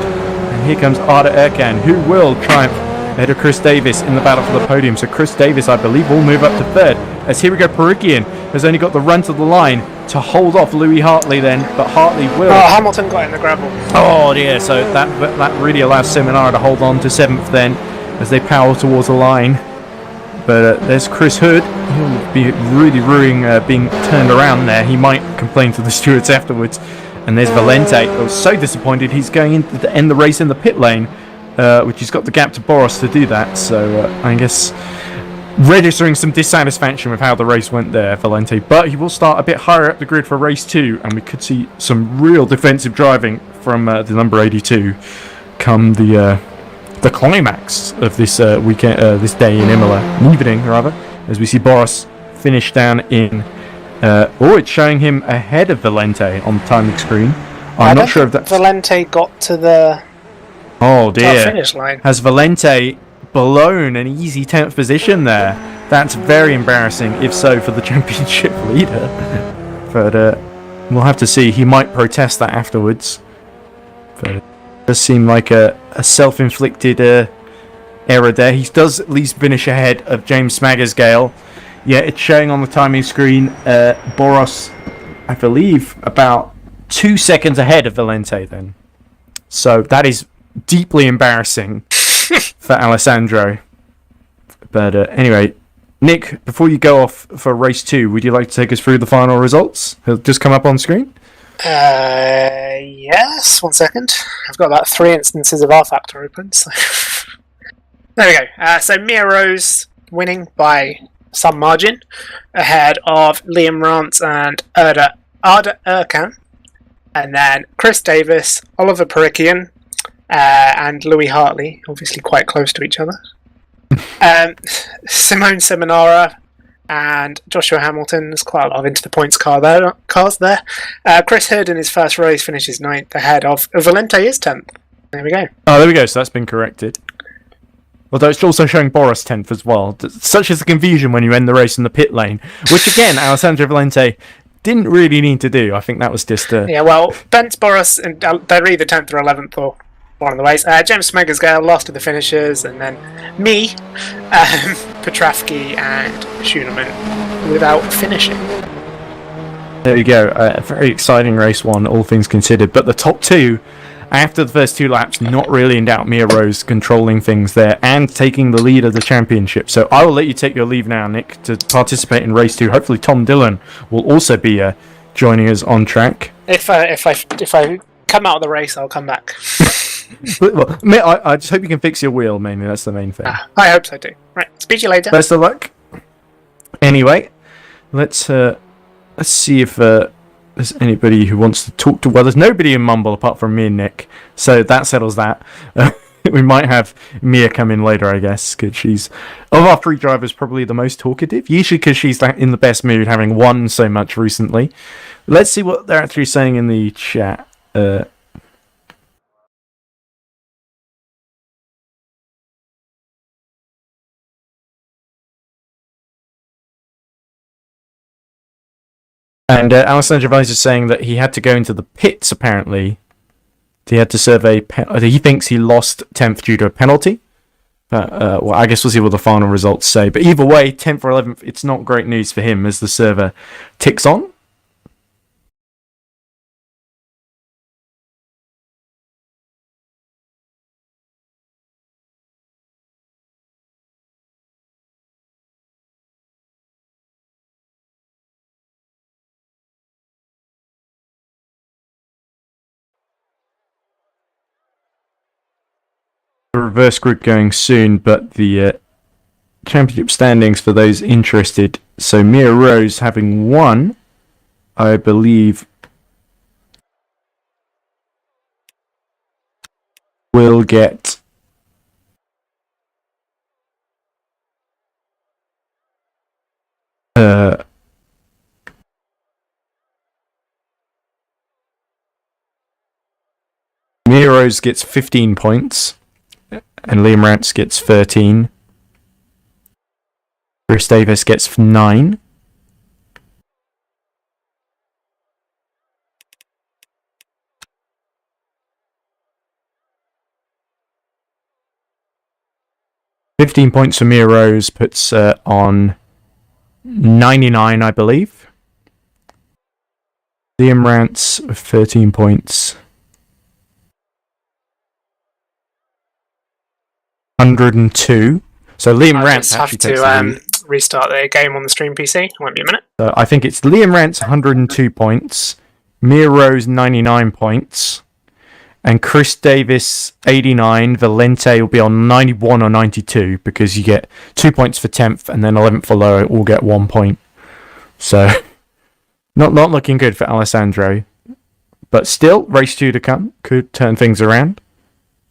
Here comes Arda Erkan, who will triumph ahead of Chris Davis in the battle for the podium. So Chris Davis, I believe, will move up to third. As here we go, Perikian has only got the run to the line to hold off Louis Hartley then, but Hartley will... Hamilton got in the gravel. Oh dear, so that really allows Seminara to hold on to 7th then as they power towards the line. But there's Chris Hood. He'll be really ruining being turned around there. He might complain to the stewards afterwards. And there's Valente, who was so disappointed he's going in to end the race in the pit lane, which he's got the gap to Boros to do that. So I guess registering some dissatisfaction with how the race went there, Valente. But he will start a bit higher up the grid for race 2, and we could see some real defensive driving from the number 82 come the climax of this weekend, this day in Imola, evening rather, as we see Boros finish down in... it's showing him ahead of Valente on the timing screen. I'm not sure if that's... Valente got to the Oh dear. finish line. Has Valente blown an easy 10th position there. That's very embarrassing, if so, for the championship leader. But we'll have to see. He might protest that afterwards. But it does seem like a self-inflicted error there. He does at least finish ahead of James Smagersgale. Yeah, it's showing on the timing screen. Boros, I believe, about 2 seconds ahead of Valente then. So that is deeply embarrassing for Alessandro. But anyway, Nick, before you go off for race 2, would you like to take us through the final results? It'll just come up on screen. Yes, 1 second. I've got about 3 instances of R Factor open. So. There we go. So Mia Rose winning by some margin, ahead of Liam Rance and Arda Erkan. And then Chris Davis, Oliver Perikian, and Louis Hartley, obviously quite close to each other. Simone Seminara and Joshua Hamilton. There's quite a lot of into the points cars there. Chris Hood in his first race finishes 9th, ahead of Valente is 10th. There we go. Oh, there we go. So that's been corrected. Although it's also showing Boris 10th as well. Such is the confusion when you end the race in the pit lane. Which again, Alessandro Valente didn't really need to do. I think that was just a... Yeah, well, Bent, Boris, and they're either 10th or 11th or one of the ways. James Smagersgale, last of the finishers, and then me, Petrafsky, and Schunemann without finishing. There you go. A very exciting race one, all things considered. But the top 2, after the first 2 laps, not really in doubt. Mia Rose controlling things there and taking the lead of the championship. So I will let you take your leave now, Nick, to participate in race 2. Hopefully Tom Dillon will also be joining us on track. If I come out of the race, I'll come back. Well, I just hope you can fix your wheel, mainly. That's the main thing. I hope so too. Right, speak to you later. Best of luck. Anyway, let's see if there's anybody who wants to talk to... Well, there's nobody in Mumble apart from me and Nick, so that settles that. We might have Mia come in later, I guess, because she's, of our 3 drivers, probably the most talkative, usually because she's in the best mood, having won so much recently. Let's see what they're actually saying in the chat. And Alessandro Valente is saying that he had to go into the pits, apparently. He had to serve he thinks he lost 10th due to a penalty. Well, I guess we'll see what the final results say. But either way, 10th or 11th, it's not great news for him as the server ticks on. The reverse grid going soon, but the championship standings for those interested. So Mia Rose, having won, I believe, will get Mia Rose gets 15 points. And Liam Rance gets 13. Chris Davis gets 9. $15 points for Mia Rose puts on 99, I believe. Liam Rance with 13 points. 102. So Liam Rance actually takes the lead. Restart the game on the stream PC. Won't be a minute. I think it's Liam Rance 102 points, Mia Rose 99 points, and Chris Davis 89. Valente will be on 91 or 92 because you get 2 points for 10th and then 11th for lower will get 1 point. So not looking good for Alessandro, but still race 2 to come could turn things around,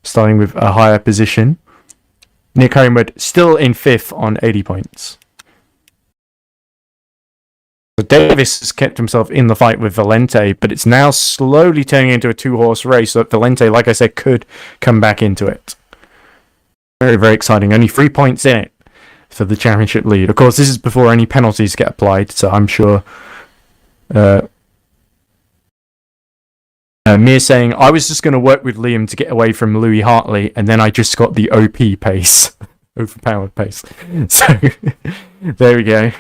starting with a higher position. Nick Homewood still in 5th on 80 points. So Davis has kept himself in the fight with Valente, but it's now slowly turning into a 2-horse race, so that Valente, like I said, could come back into it. Very, very exciting. Only 3 points in it for the championship lead. Of course, this is before any penalties get applied, so I'm sure Mir saying, I was just going to work with Liam to get away from Louis Hartley, and then I just got the OP pace. Overpowered pace. So, there we go.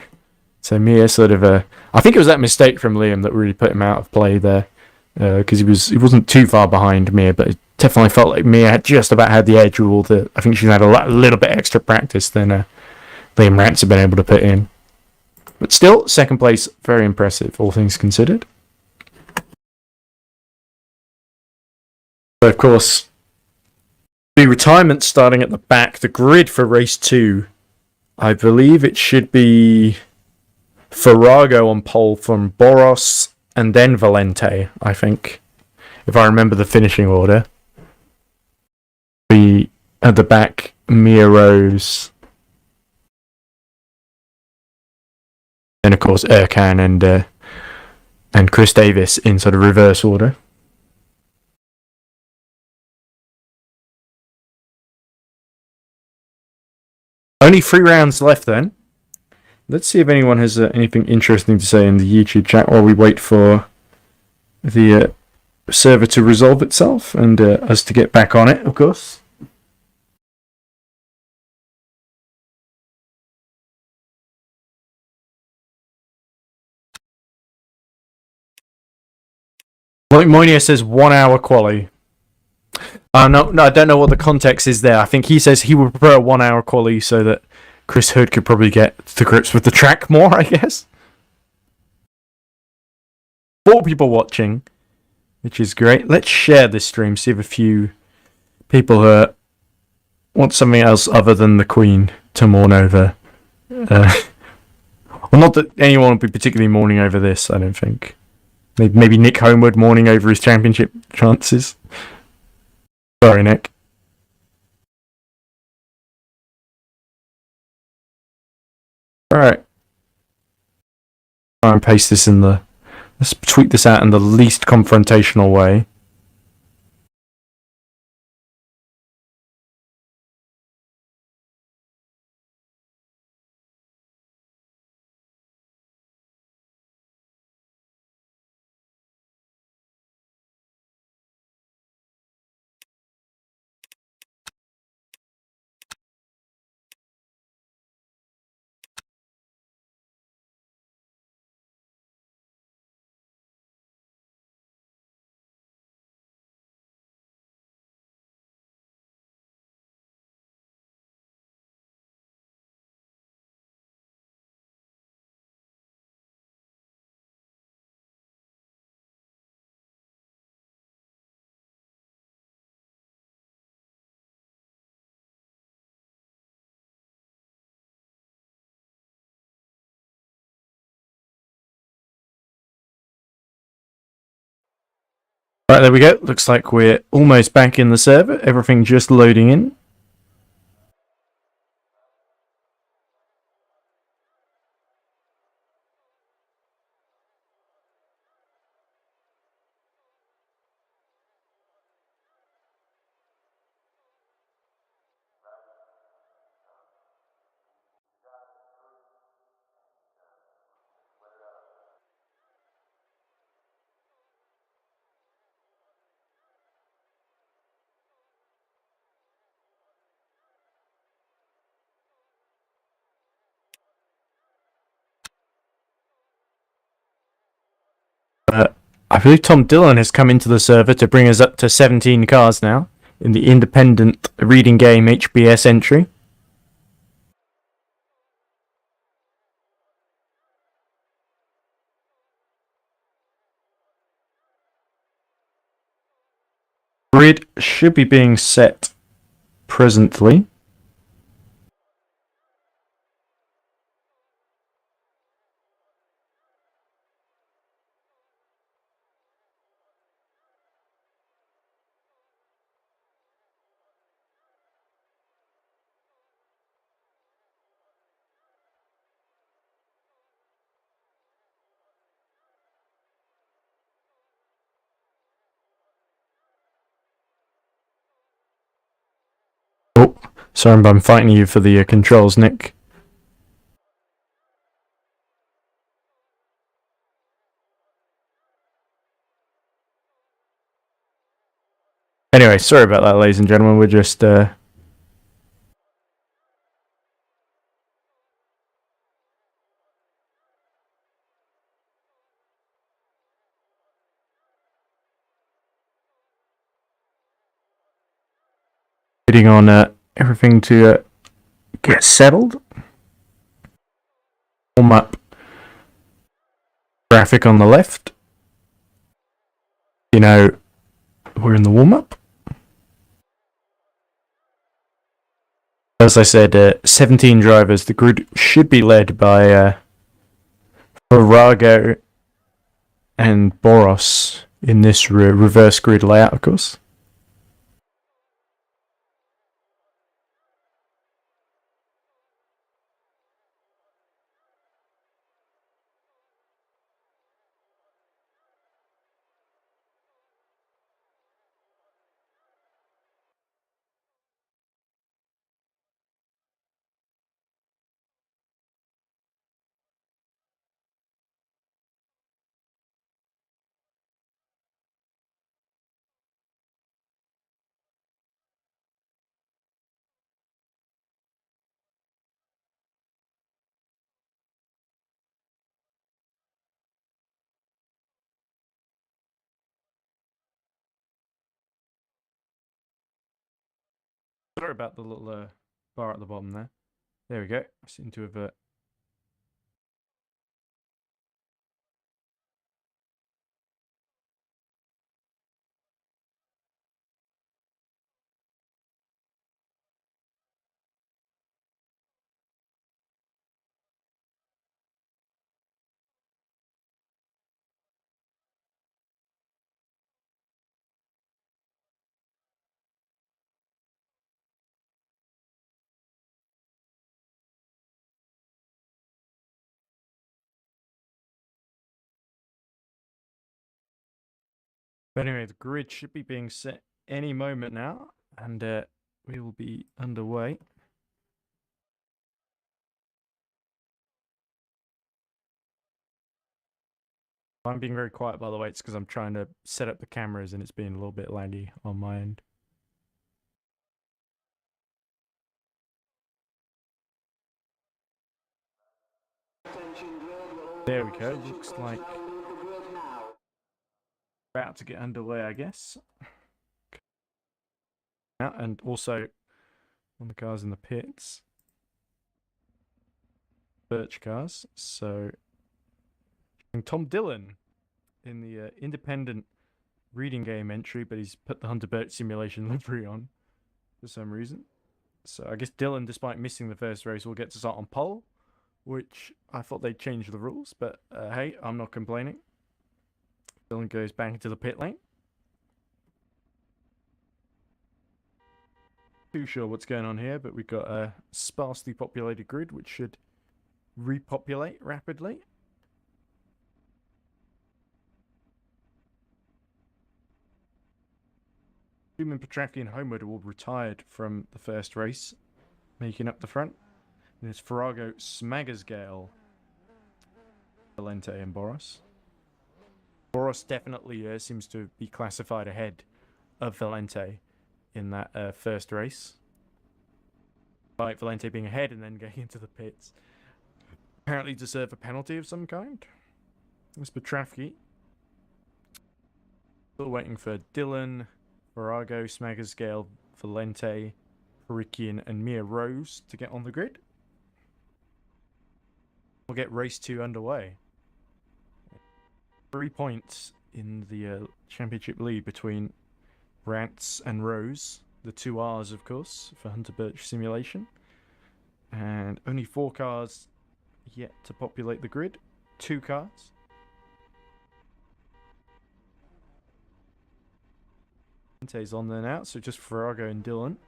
So Mir sort of... I think it was that mistake from Liam that really put him out of play there. Because he wasn't too far behind Mir, but it definitely felt like Mir had just about had the edge with all the... I think she's had a little bit extra practice than Liam Rance have been able to put in. But still, second place, very impressive, all things considered. But of course, the retirement starting at the back, the grid for race 2, I believe it should be Farrago on pole from Boros and then Valente, I think, if I remember the finishing order. Be at the back, Mia Rose, and of course Erkan and Chris Davis in sort of reverse order. Only 3 rounds left then. Let's see if anyone has anything interesting to say in the YouTube chat while we wait for the server to resolve itself and us to get back on it, of course. Like Moynier says, 1 hour quali. No, I don't know what the context is there. I think he says he would prefer a 1 hour quali so that Chris Hood could probably get to grips with the track more, I guess. 4 people watching, which is great. Let's share this stream, see if a few people want something else other than the Queen to mourn over. Well, not that anyone would be particularly mourning over this, I don't think. Maybe Nick Homewood mourning over his championship chances. Sorry, Nick. Alright. Try and paste this in the... Let's tweet this out in the least confrontational way. Right, there we go. Looks like we're almost back in the server. Everything just loading in. I believe Tom Dillon has come into the server to bring us up to 17 cars now in the independent reading game HBS entry. Grid should be being set presently. Oh, Sorry, I'm fighting you for the controls, Nick. Anyway, sorry about that, ladies and gentlemen. We're just waiting on everything to get settled. Warm up graphic on the left. You know, we're in the warm up. As I said, 17 drivers. The grid should be led by Virago and Boros in this reverse grid layout, of course. Sorry about the little bar at the bottom there. There we go. I seem to have But anyway, the grid should be being set any moment now, and we will be underway. I'm being very quiet, by the way. It's because I'm trying to set up the cameras, and it's being a little bit laggy on my end. There we go. Looks like about to get underway, I guess. And also on the cars in the pits, Birch cars. So Tom Dillon in the independent reading game entry, but he's put the Hunter Birch simulation livery on for some reason. So I guess Dillon, despite missing the first race, will get to start on pole, which I thought they'd change the rules, but hey, I'm not complaining. Dillon goes back into the pit lane. Too sure what's going on here, but we've got a sparsely populated grid, which should repopulate rapidly. Truman, Petrafsky, and Homewood all retired from the first race, making up the front. And it's Farrago, Smaggersgale, Valente, and Boros. Boros definitely seems to be classified ahead of Valente in that first race. Despite Valente being ahead and then going into the pits. Apparently deserve a penalty of some kind. It's Petrafsky. Still waiting for Dillon, Virago, Smaggersgale, Valente, Perikian, and Mia Rose to get on the grid. We'll get race 2 underway. 3 points in the championship lead between Rance and Rose. The 2 R's, of course, for Hunter Birch simulation. And only 4 cars yet to populate the grid. 2 cars. Valente's on there now, so just Farrago and Dillon.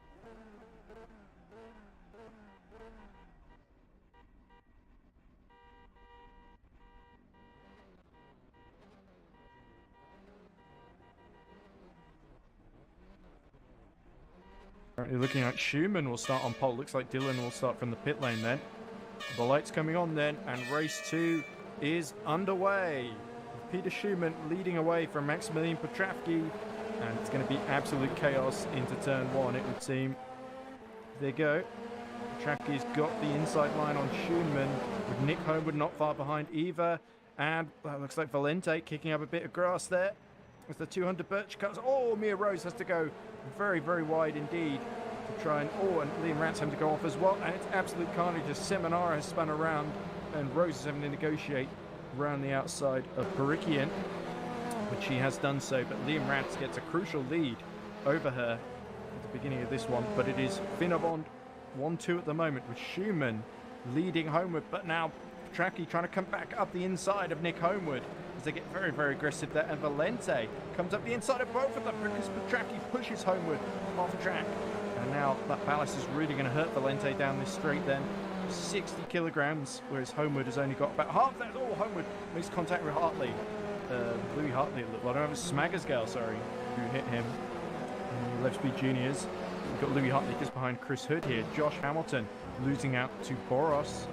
Currently looking like Schumann will start on pole. Looks like Dylan will start from the pit lane then. The lights coming on then, and race 2 is underway. Peter Schumann leading away from Maximilian Petravsky, and it's going to be absolute chaos into turn 1, it would seem. There you go. Petravsky's got the inside line on Schumann, with Nick Homewood not far behind either. And that looks like Valente kicking up a bit of grass there. With the 200 Birch cuts. Oh, Mia Rose has to go very, very wide indeed to try and... Oh, and Liam Rance having to go off as well. And it's absolute carnage as Seminara has spun around and Rose is having to negotiate around the outside of Perikian, which he has done so. But Liam Rance gets a crucial lead over her at the beginning of this one. But it is Finabond 1-2 at the moment with Schumann leading Homewood. But now Petravsky trying to come back up the inside of Nick Homewood as they get very, very aggressive there. And Valente comes up the inside of both of them because Petravsky pushes Homewood off track. And now that ballast is really going to hurt Valente down this straight then. 60 kilograms, whereas Homewood has only got about half that. Oh, Homewood makes contact with Hartley. Louis Hartley, I don't know, it was Smaggersgale, sorry, who hit him. And Left Speed Juniors. We've got Louis Hartley just behind Chris Hood here. Josh Hamilton losing out to Boros.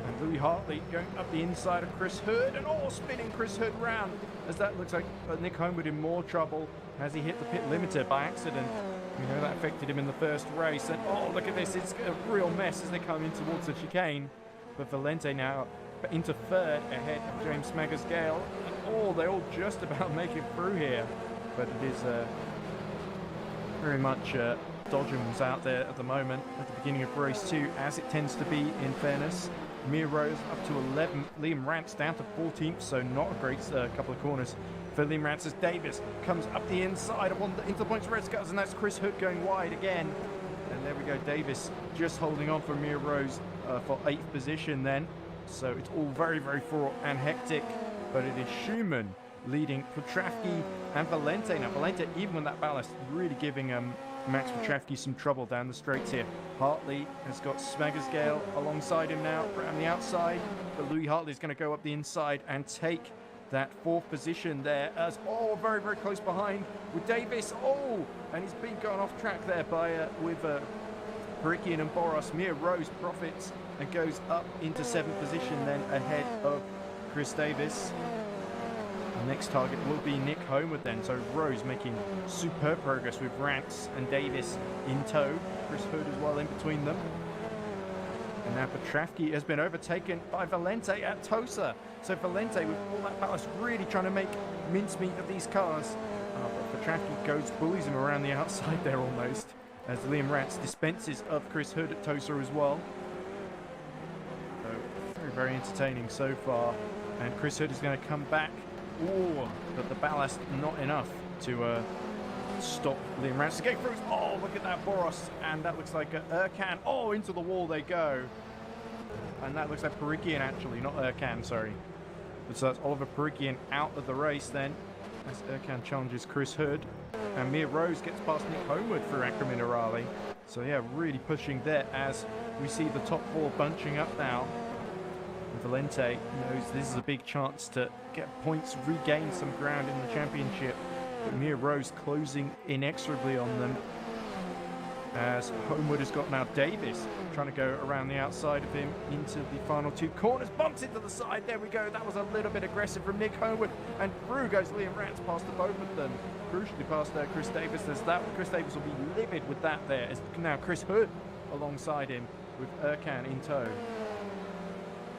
And Louis Hartley going up the inside of Chris Hood, and spinning Chris Hood round, as that looks like Nick Homewood in more trouble as he hit the pit limiter by accident. We know that affected him in the first race, and look at this, it's a real mess as they come in towards the chicane. But Valente now into third ahead of James Smaggersgale, and they all just about make it through here. But it is very much Dodgems out there at the moment at the beginning of race 2, as it tends to be in fairness. Mia Rose up to 11th, Liam Rance down to 14th, so not a great couple of corners for Liam Rance as Davis comes up the inside of into the points of red scutters, and that's Chris Hood going wide again. And there we go, Davis just holding on for Mia Rose for 8th position then. So it's all very, very fraught and hectic, but it is Schumann leading Petravsky and Valente. Now Valente, even with that ballast, really giving Max Petravsky some trouble down the straights here. Hartley has got Smaggersgale alongside him now around the outside, but Louis Hartley's going to go up the inside and take that 4th position there as very, very close behind with Davis. And he's been going off track there by with Perikian and Boros. Mia Rose profits and goes up into 7th position then ahead of Chris Davis. The next target will be Nick Homewood then, so Rose making superb progress with Rance and Davis in tow. Chris Hood as well in between them. And now Petravsky has been overtaken by Valente at Tosa. So Valente, with all that ballast, really trying to make mincemeat of these cars. But Petravsky bullies him around the outside there almost, as Liam Rance dispenses of Chris Hood at Tosa as well. So very, very entertaining so far. And Chris Hood is going to come back. But the ballast not enough to stop Liam Rance to get through. Look at that Boros, and that looks like Ercan. Into the wall they go. And that looks like Perikian actually, not Ercan, sorry. So that's Oliver Perikian out of the race then, as Ercan challenges Chris Hood. And Mia Rose gets past Nick Homewood through Acra Minerale. So yeah, really pushing there as we see the top 4 bunching up now. And Valente knows this is a big chance to get points, regain some ground in the championship. But Mia Rose closing inexorably on them, as Homewood has got now Davis trying to go around the outside of him into the final 2 corners. Bumps into the side. There we go. That was a little bit aggressive from Nick Homewood. And through goes Liam Rance past the both of them. Crucially past Chris Davis. Chris Davis will be livid with that there. As now Chris Hood alongside him with Ercan in tow.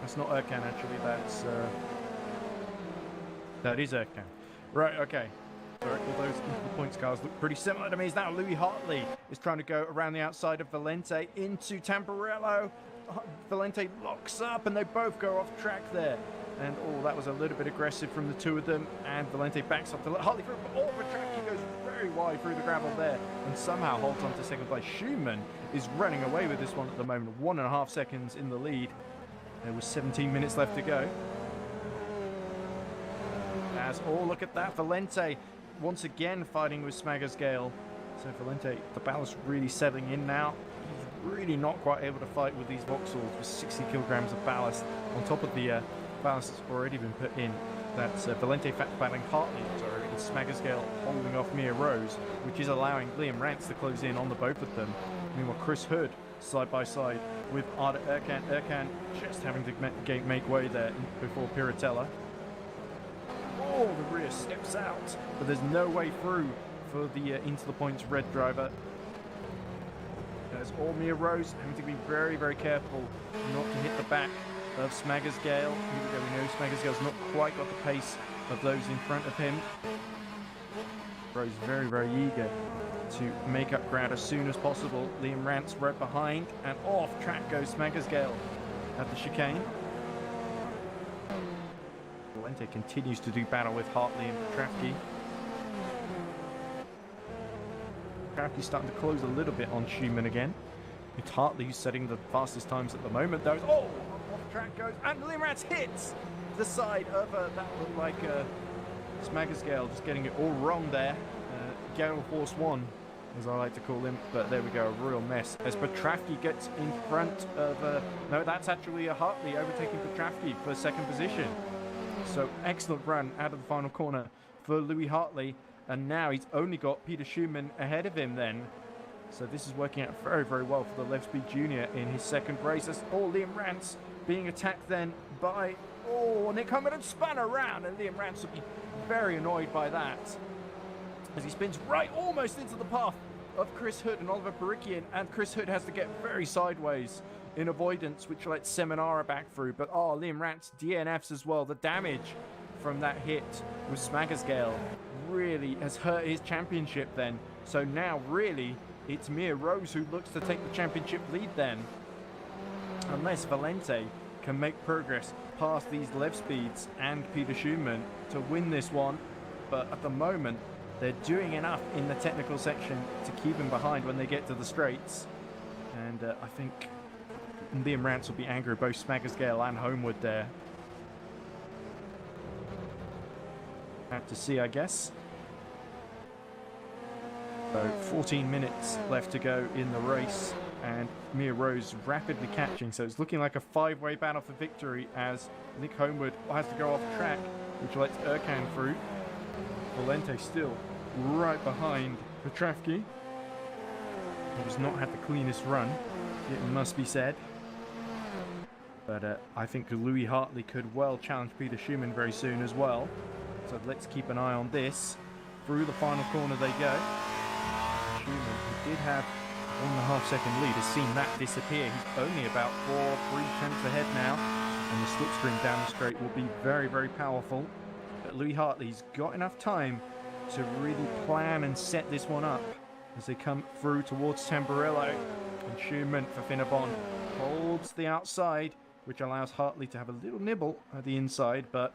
That's not Ercan actually. That is Ercan. Right, okay. Sorry, all those equal points cars look pretty similar to me. Now Louis Hartley is trying to go around the outside of Valente into Tamburello. Valente locks up and they both go off track there. And that was a little bit aggressive from the 2 of them. And Valente backs up to let Hartley through. But the track, he goes very wide through the gravel there and somehow holds on to second place. Schumann is running away with this one at the moment. 1.5 seconds in the lead. There was 17 minutes left to go. As look at that, Valente once again fighting with Smaggersgale. So Valente, the ballast really settling in now. He's really not quite able to fight with these Vauxhalls with 60 kilograms of ballast on top of the ballast has already been put in. That's Valente battling Hartley, sorry, and Smaggersgale holding off Mia Rose, which is allowing Liam Rance to close in on the both of them. Meanwhile, Chris Hood side by side with Arda Erkan. Erkan just having to make way there before Piratella. Oh, the rear steps out, but there's no way through for the into the points red driver. There's all Mia Rose having to be very, very careful not to hit the back of Smaggersgale. Here we go, we know Smaggersgale's not quite got the pace of those in front of him. Rose very, very eager to make up ground as soon as possible. Liam Rance right behind, and off track goes Smaggersgale at the chicane. Valente continues to do battle with Hartley and Petrafsky. Petrafsky's starting to close a little bit on Schumann again. It's Hartley who's setting the fastest times at the moment, though. Oh, off track goes, and Liam Rance hits the side of that looked like Smaggersgale, just getting it all wrong there. Gale Force 1, as I like to call him, but there we go, a real mess. As Petrafsky gets in front of, no, that's actually a Hartley overtaking Petrafsky for second position. So excellent run out of the final corner for Louis Hartley, and now he's only got Peter Schumann ahead of him then. So this is working out very, very well for the Lev Speed Junior in his second race. That's Liam Rance being attacked then by, Nick Homerton spun around, and Liam Rance will be very annoyed by that as he spins right almost into the path of Chris Hood and Oliver Perikian, and Chris Hood has to get very sideways in avoidance, which lets Seminara back through. But Liam Rance DNFs as well. The damage from that hit with Smaggersgale really has hurt his championship then. So now really it's Mia Rose who looks to take the championship lead then, unless Valente can make progress past these Lev Speeds and Peter Schumann to win this one. But at the moment they're doing enough in the technical section to keep him behind when they get to the straights, and I think Liam Rance will be angry at both Smaggersgale and Homewood there. Have to see, I guess. So 14 minutes left to go in the race, and Mia Rose rapidly catching, so it's looking like a five-way battle for victory as Nick Homewood has to go off track, which lets Erkan through. Valente still right behind Petrafsky, who has not had the cleanest run, it must be said. But I think Louis Hartley could well challenge Peter Schumann very soon as well. So let's keep an eye on this. Through the final corner they go. Schumann, who did have 1.5 second lead, has seen that disappear. He's only about 3 tenths ahead now, and the slipstream down the straight will be very, very powerful. But Louis Hartley's got enough time to really plan and set this one up as they come through towards Tamburello. And Schumann for Finnebon holds the outside, which allows Hartley to have a little nibble at the inside, but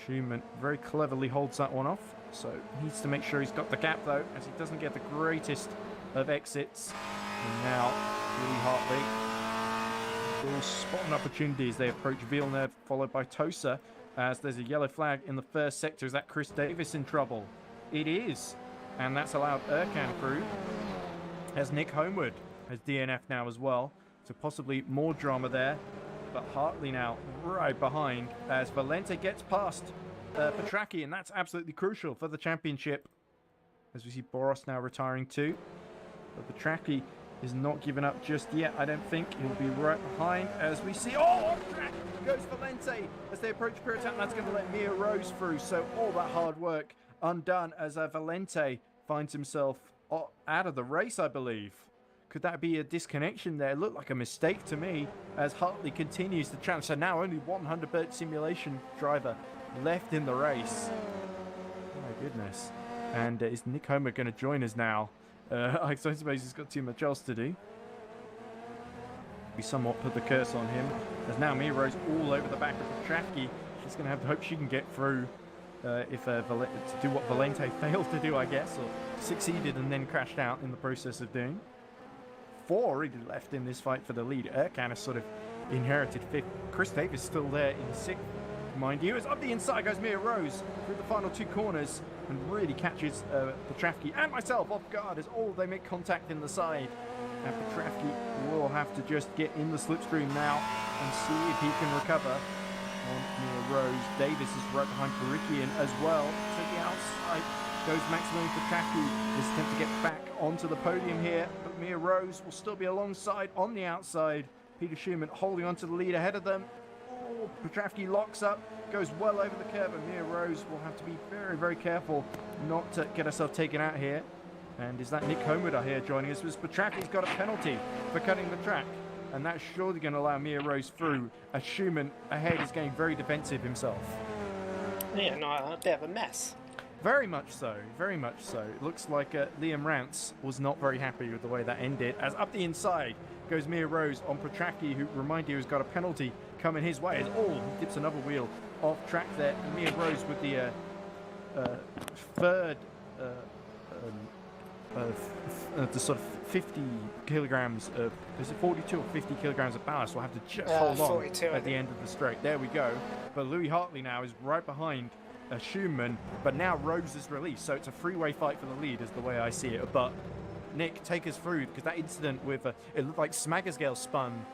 Schumann very cleverly holds that one off. So needs to make sure he's got the gap though, as he doesn't get the greatest of exits. And now Louis Hartley will spot an opportunity as they approach Villeneuve, followed by Tosa, as there's a yellow flag in the first sector. Is that Chris Davis in trouble? It is, and that's allowed Erkan through, as Nick Homewood has DNF now as well, so possibly more drama there. But Hartley now right behind as Valente gets past Petracchi, and that's absolutely crucial for the championship, as we see Boros now retiring too. But Petracchi is not giving up just yet, I don't think. He'll be right behind as we see, off track goes Valente as they approach Piritan, and that's going to let Mia Rose through. So all that hard work undone as Valente finds himself out of the race, I believe. Could that be a disconnection there? It looked like a mistake to me as Hartley continues to challenge. So now only 100% simulation driver left in the race. Oh my goodness. And is Nick Homer going to join us now? I suppose he's got too much else to do. We somewhat put the curse on him. As now Mia Rose all over the back of Petrafsky. She's going to have to hope she can get through to do what Valente failed to do, I guess, or succeeded and then crashed out in the process of doing. 4 already left in this fight for the lead. Erkan has sort of inherited 5th. Chris Davis still there in 6th, mind you. As up the inside goes Mia Rose through the final 2 corners and really catches Petrafsky and myself off guard as they make contact in the side. And Petrafsky will have to just get in the slipstream now and see if he can recover. on Mia Rose. Davis is right behind Parikian as well. To the outside goes Maximilian Petracchi. His attempt to get back onto the podium here, but Mia Rose will still be alongside on the outside. Peter Schumann holding on to the lead ahead of them. Oh, Petracchi locks up, goes well over the curve, and Mia Rose will have to be very, very careful not to get herself taken out here. And is that Nick Homewood here joining us? Because Petracchi's got a penalty for cutting the track. And that's surely going to allow Mia Rose through, as Schumann ahead is getting very defensive himself. Yeah, no, a bit of a mess. Very much so, very much so. It looks like Liam Rance was not very happy with the way that ended, as up the inside goes Mia Rose on Petracchi, who, remind you, has got a penalty coming his way. As he dips another wheel off track there. Mia Rose with the third, the sort of 50 kilograms of, is it 42 or 50 kilograms of ballast? We'll have to just hold on 42, at the end of the straight. There we go. But Louis Hartley now is right behind Schumann, but now Rose is released, so it's a three-way fight for the lead is the way I see it. But Nick, take us through, because that incident with it looked like Smaggersgale spun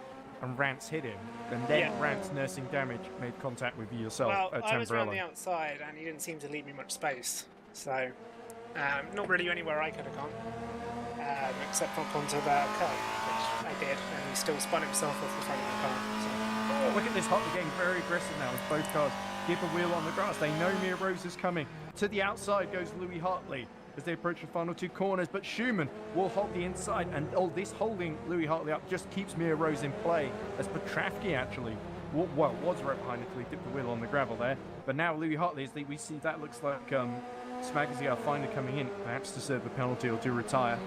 and Rance hit him, and then Rance, nursing damage, made contact with you yourself at I was Tamburello. around the outside and he didn't seem to leave me much space, so not really anywhere I could have gone, except up onto the curb, which I did, and he still spun himself off the front of the car. So. Oh, look at this Hartley getting very aggressive now as both cars give a wheel on the grass. They know Mia Rose is coming. To the outside goes Louis Hartley as they approach the final two corners, but Schumann will hold the inside, and this holding Louis Hartley up just keeps Mia Rose in play, as Petracchi actually was right behind until he dipped the wheel on the gravel there. But now Louis Hartley, as we see, that looks like Smaggersy are finally coming in, perhaps to serve a penalty or to retire.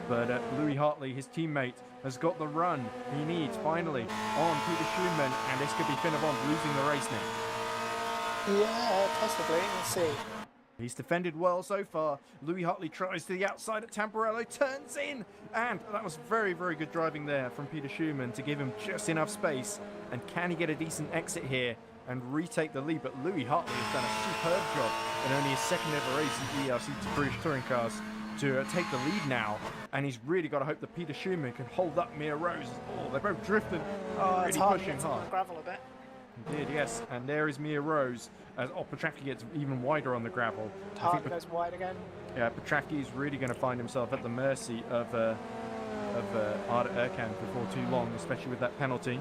But Louis Hartley, his teammate, has got the run he needs finally on Peter Schumann, and this could be Finnevant losing the race now. Yeah, possibly. Let's see. He's defended well so far. Louis Hartley tries to the outside at Tamburello, turns in, and that was very, very good driving there from Peter Schumann to give him just enough space. And can he get a decent exit here and retake the lead? But Louis Hartley has done a superb job in only his second ever race in EERC British Touring Cars to take the lead now, and he's really got to hope that Peter Schumann can hold up Mia Rose. Oh, they're both drifting, really pushing hard. Gravel a bit. Indeed, yes, and there is Mia Rose as Petracchi gets even wider on the gravel. Hartley goes wide again. Yeah, Petracchi is really going to find himself at the mercy of Arda Erkan before too long, especially with that penalty.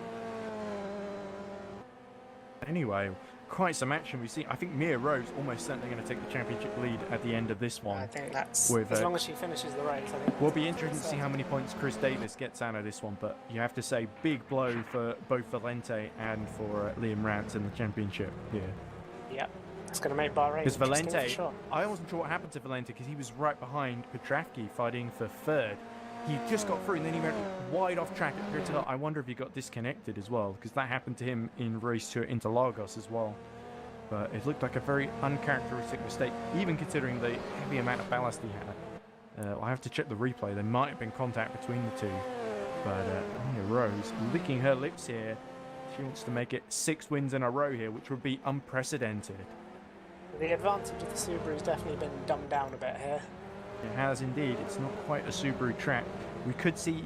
Anyway, quite some action we see. I think Mia Rose almost certainly going to take the championship lead at the end of this one. I think that's as long as she finishes the race. I think will be interesting to see how many points Chris Davis gets out of this one. But you have to say, big blow for both Valente and for Liam Rance in the championship here. Yep, it's going to make Bahrain because Valente, sure. I wasn't sure what happened to Valente because he was right behind Petracchi fighting for third. He just got through and then he went wide off track at Pirtilla. I wonder if he got disconnected as well, because that happened to him in race 2 at Interlagos as well. But it looked like a very uncharacteristic mistake, even considering the heavy amount of ballast he had. I have to check the replay. There might have been contact between the two. But Mia Rose licking her lips here. She wants to make it 6 wins in a row here, which would be unprecedented. The advantage of the Subaru has definitely been dumbed down a bit here. It has indeed. It's not quite a Subaru track. We could see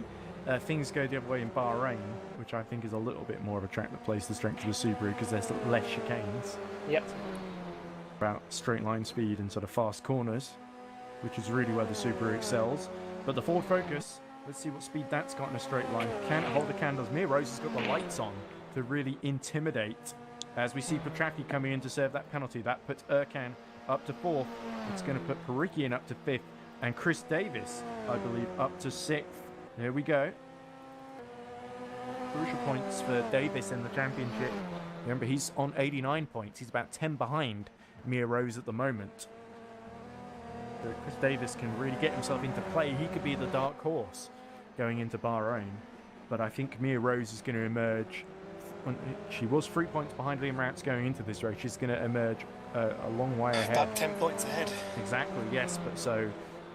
things go the other way in Bahrain, which I think is a little bit more of a track that plays the strength of the Subaru because there's less chicanes. Yep. About straight line speed and sort of fast corners, which is really where the Subaru excels. But the Ford Focus, let's see what speed that's got in a straight line. Can it hold the candles? Mia Rose has got the lights on to really intimidate. As we see Petracchi coming in to serve that penalty, that puts Erkan up to 4th. It's going to put Parikian up to 5th. And Chris Davis, I believe, up to 6th. There we go. Crucial points for Davis in the championship. Remember, he's on 89 points. He's about 10 behind Mia Rose at the moment. So Chris Davis can really get himself into play. He could be the dark horse going into Bahrain. But I think Mia Rose is going to emerge. She was 3 points behind Liam Rance going into this race. She's going to emerge a long way ahead. About 10 points ahead. Exactly, yes.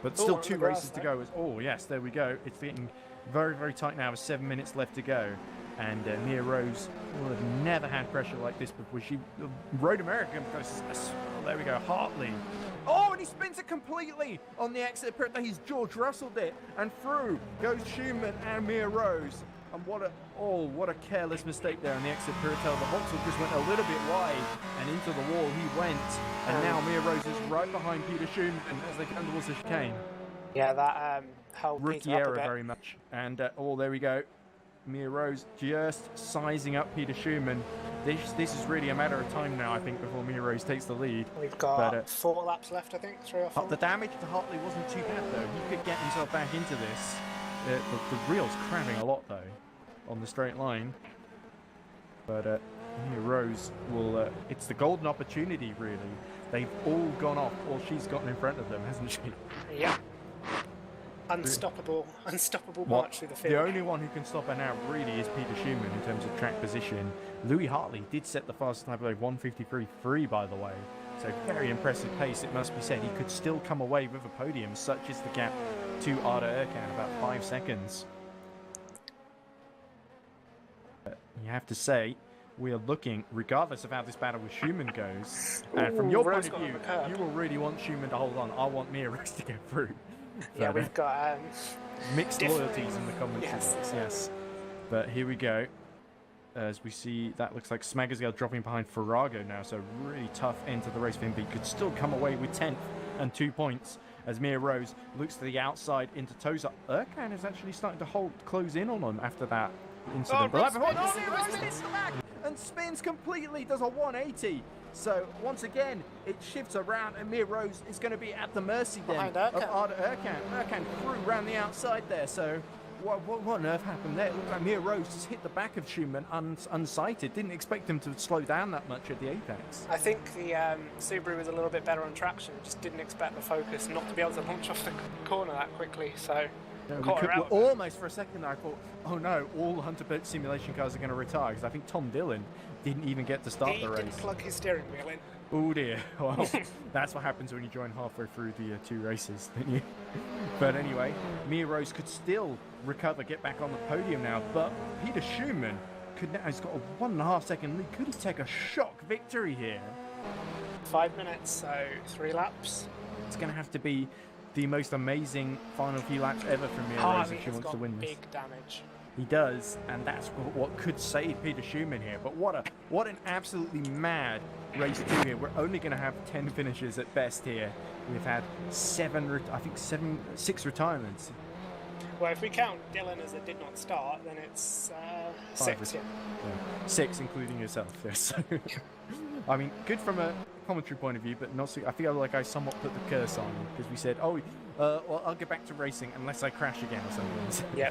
But still 2 races to go. Oh, yes, there we go. It's getting very, very tight now with 7 minutes left to go. And Mia Rose will have never had pressure like this before. She rode American because, oh, there we go, Hartley. Oh, and he spins it completely on the exit. He's George Russelled it. And through goes Schumann and Mia Rose. And what a careless mistake there on the exit Piratel. The Vauxhall just went a little bit wide and into the wall he went. And now Mia Rose is right behind Peter Schumann as they come towards the chicane. Yeah, that held Rookie Peter up error a bit. very much. And there we go. Mia Rose just sizing up Peter Schumann. This is really a matter of time now, I think, before Mia Rose takes the lead. We've got 4 laps left, I think, 3 or 4. The damage to Hartley wasn't too bad, though. He could get himself back into this. The reel's cramping a lot, though, on the straight line. But Mia Rose will... it's the golden opportunity, really. They've all gone off, or she's gotten in front of them, hasn't she? Yeah. Unstoppable march through the field. The only one who can stop her now really is Peter Schumann in terms of track position. Louis Hartley did set the fastest time below 1:53.3, by the way. So very impressive pace, it must be said. He could still come away with a podium. Such is the gap to Arda Erkan, about 5 seconds. You have to say, we are looking, regardless of how this battle with Schumann goes, and from your point of view, you will really want Schumann to hold on. I want Mia Rose to get through. Yeah, we've got mixed loyalties in the comments. Yes. But here we go. As we see, that looks like Smagazale dropping behind Farrago now, so really tough end to the race for him, but he could still come away with 10th and 2 points as Mia Rose looks to the outside into Toza. Erkan is actually starting to close in on him after that incident. Mia Rose hits the back and spins completely, does a 180. So once again, it shifts around and Mia Rose is going to be at the mercy then of Arda Erkan. Erkan threw around the outside there, so what on earth happened there? It looked like Mia Rose just hit the back of Schumann unsighted. Didn't expect him to slow down that much at the apex. I think the Subaru was a little bit better on traction, just didn't expect the Focus not to be able to launch off the corner that quickly, so... almost for a second there I thought, oh no, all Hunter simulation cars are going to retire, because I think Tom Dillon didn't even get to start the race. He didn't plug his steering wheel in. Oh dear, well, that's what happens when you join halfway through the 2 races, don't you? But anyway, Mia Rose could still recover, get back on the podium now, but Peter Schumann has got a 1.5 second lead. Could he take a shock victory here? 5 minutes, so 3 laps. It's going to have to be the most amazing final few laps ever from Mia Rose if she wants to win this. Big damage. He does, and that's what could save Peter Schumann here. But what an absolutely mad race 2 here. We're only going to have 10 finishes at best here. We've had 6 retirements. Well, if we count Dylan as a did not start, then it's 6. Yeah. 6, including yourself. Yes. I mean, good from a commentary point of view, but not so. I feel like I somewhat put the curse on you because we said, well, I'll get back to racing unless I crash again or something. Yeah.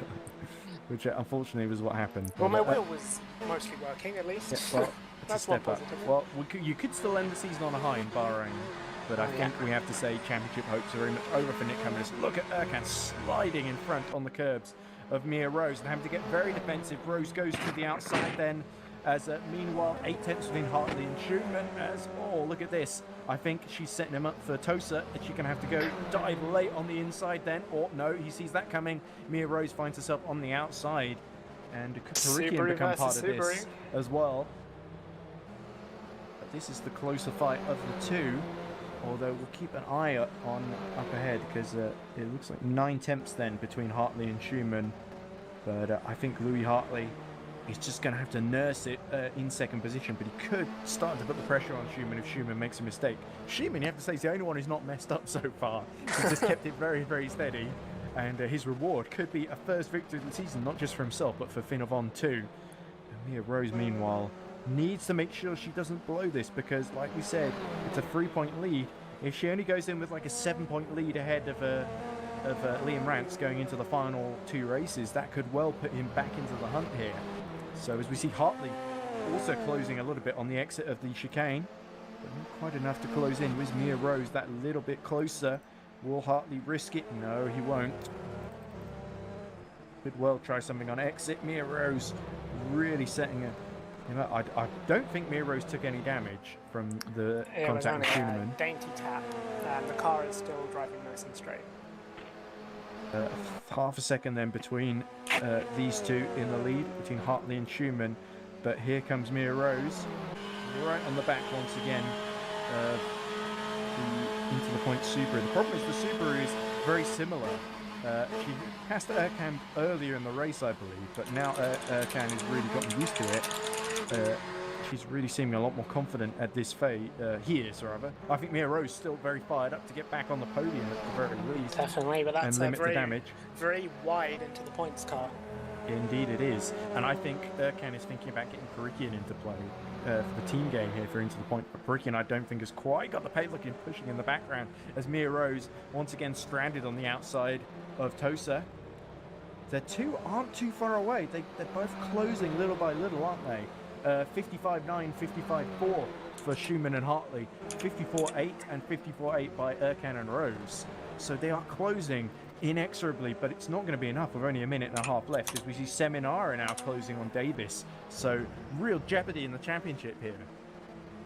Which unfortunately was what happened. Well, my wheel was mostly working at least. Yeah, well, that's one positive. Well, you could still end the season on a high in Bahrain, but I think we have to say championship hopes are very much over for Nick Cummins. Look at Erkan sliding in front on the curbs of Mia Rose and having to get very defensive. Rose goes to the outside then. As meanwhile, 8 tenths between Hartley and Schumann. Look at this. I think she's setting him up for Tosa. And she's going to have to go dive late on the inside then. Or no, he sees that coming. Mia Rose finds herself on the outside. And could Tarikian become part of this as well. But this is the closer fight of the 2. Although we'll keep an eye on up ahead because it looks like 9 tenths then between Hartley and Schumann. But I think Louis Hartley... he's just going to have to nurse it in second position, but he could start to put the pressure on Schumann if Schumann makes a mistake. Schumann, you have to say, is the only one who's not messed up so far. He's just kept it very, very steady, and his reward could be a first victory of the season, not just for himself, but for Finovon too. And Mia Rose, meanwhile, needs to make sure she doesn't blow this, because, like we said, it's a 3-point lead. If she only goes in with like a 7-point lead ahead of Liam Rance going into the final 2 races, that could well put him back into the hunt here. So as we see Hartley also closing a little bit on the exit of the chicane, but not quite enough to close in. With Mia Rose that little bit closer. Will Hartley risk it? No, he won't. Could well try something on exit. Mia Rose really setting him up. I don't think Mia Rose took any damage from the contact with Schumann. Dainty tap, and the car is still driving nice and straight. Half a second then between these 2 in the lead, between Hartley and Schumann. But here comes Mia Rose, right on the back once again, into the point Subaru. The problem is the Subaru is very similar She passed Erkan earlier in the race, I believe, but now Erkan has really gotten used to it. She's really seeming a lot more confident at this phase. He is, rather. I think Mia Rose still very fired up to get back on the podium at the very least. Definitely, but that's and limit the damage. Very wide into the points car. Indeed it is. And I think Erkan is thinking about getting Parikian into play for the team game here for Into the Point. But Parikian, I don't think, has quite got the pace looking pushing in the background as Mia Rose once again stranded on the outside of Tosa. The two aren't too far away. They're both closing little by little, aren't they? 55.9, 55.4 for Schumann and Hartley. 54.8 and 54.8 by Erkan and Rose. So they are closing inexorably, but it's not going to be enough with only a minute and a half left as we see Seminara now closing on Davis. So real jeopardy in the championship here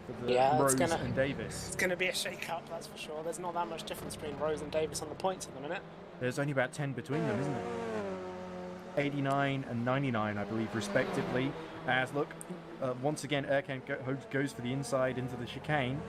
for the Rose and Davis. It's going to be a shake-up, that's for sure. There's not that much difference between Rose and Davis on the points at the minute. There's only about 10 between them, isn't there? 89 and 99, I believe, respectively. As look, once again, Erkan goes for the inside into the chicane.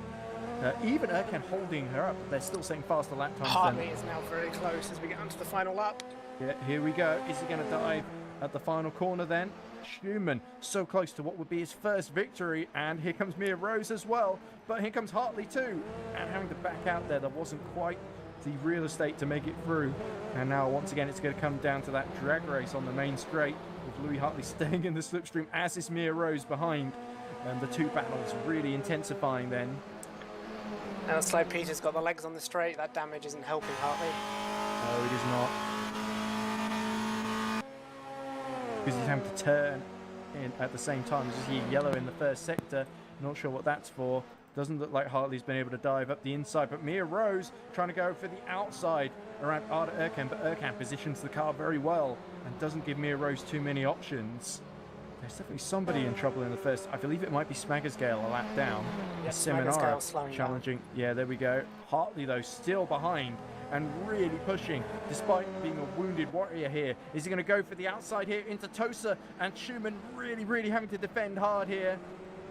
Even Erkan holding her up, they're still setting faster lap times. Hartley is now very close as we get onto the final lap. Yeah, here we go. Is he going to dive at the final corner then? Schumann so close to what would be his first victory, and here comes Mia Rose as well, but here comes Hartley too, and having to back out there wasn't quite the real estate to make it through. And now once again it's going to come down to that drag race on the main straight with Louis Hartley staying in the slipstream as is Mia Rose behind, and the two battles really intensifying then. Now Slow Peter's got the legs on the straight. That damage isn't helping Hartley. No, it is not. Because he's having to turn in at the same time. You see yellow in the first sector. Not sure what that's for. Doesn't look like Hartley's been able to dive up the inside. But Mia Rose trying to go for the outside around Arda Erkan. But Erkan positions the car very well and doesn't give Mia Rose too many options. There's definitely somebody in trouble in the first. I believe it might be Smaggersgale a lap down. Yes, Seminara challenging. Down. Yeah, there we go. Hartley, though, still behind and really pushing despite being a wounded warrior here. Is he going to go for the outside here into Tosa? And Schumann really having to defend hard here.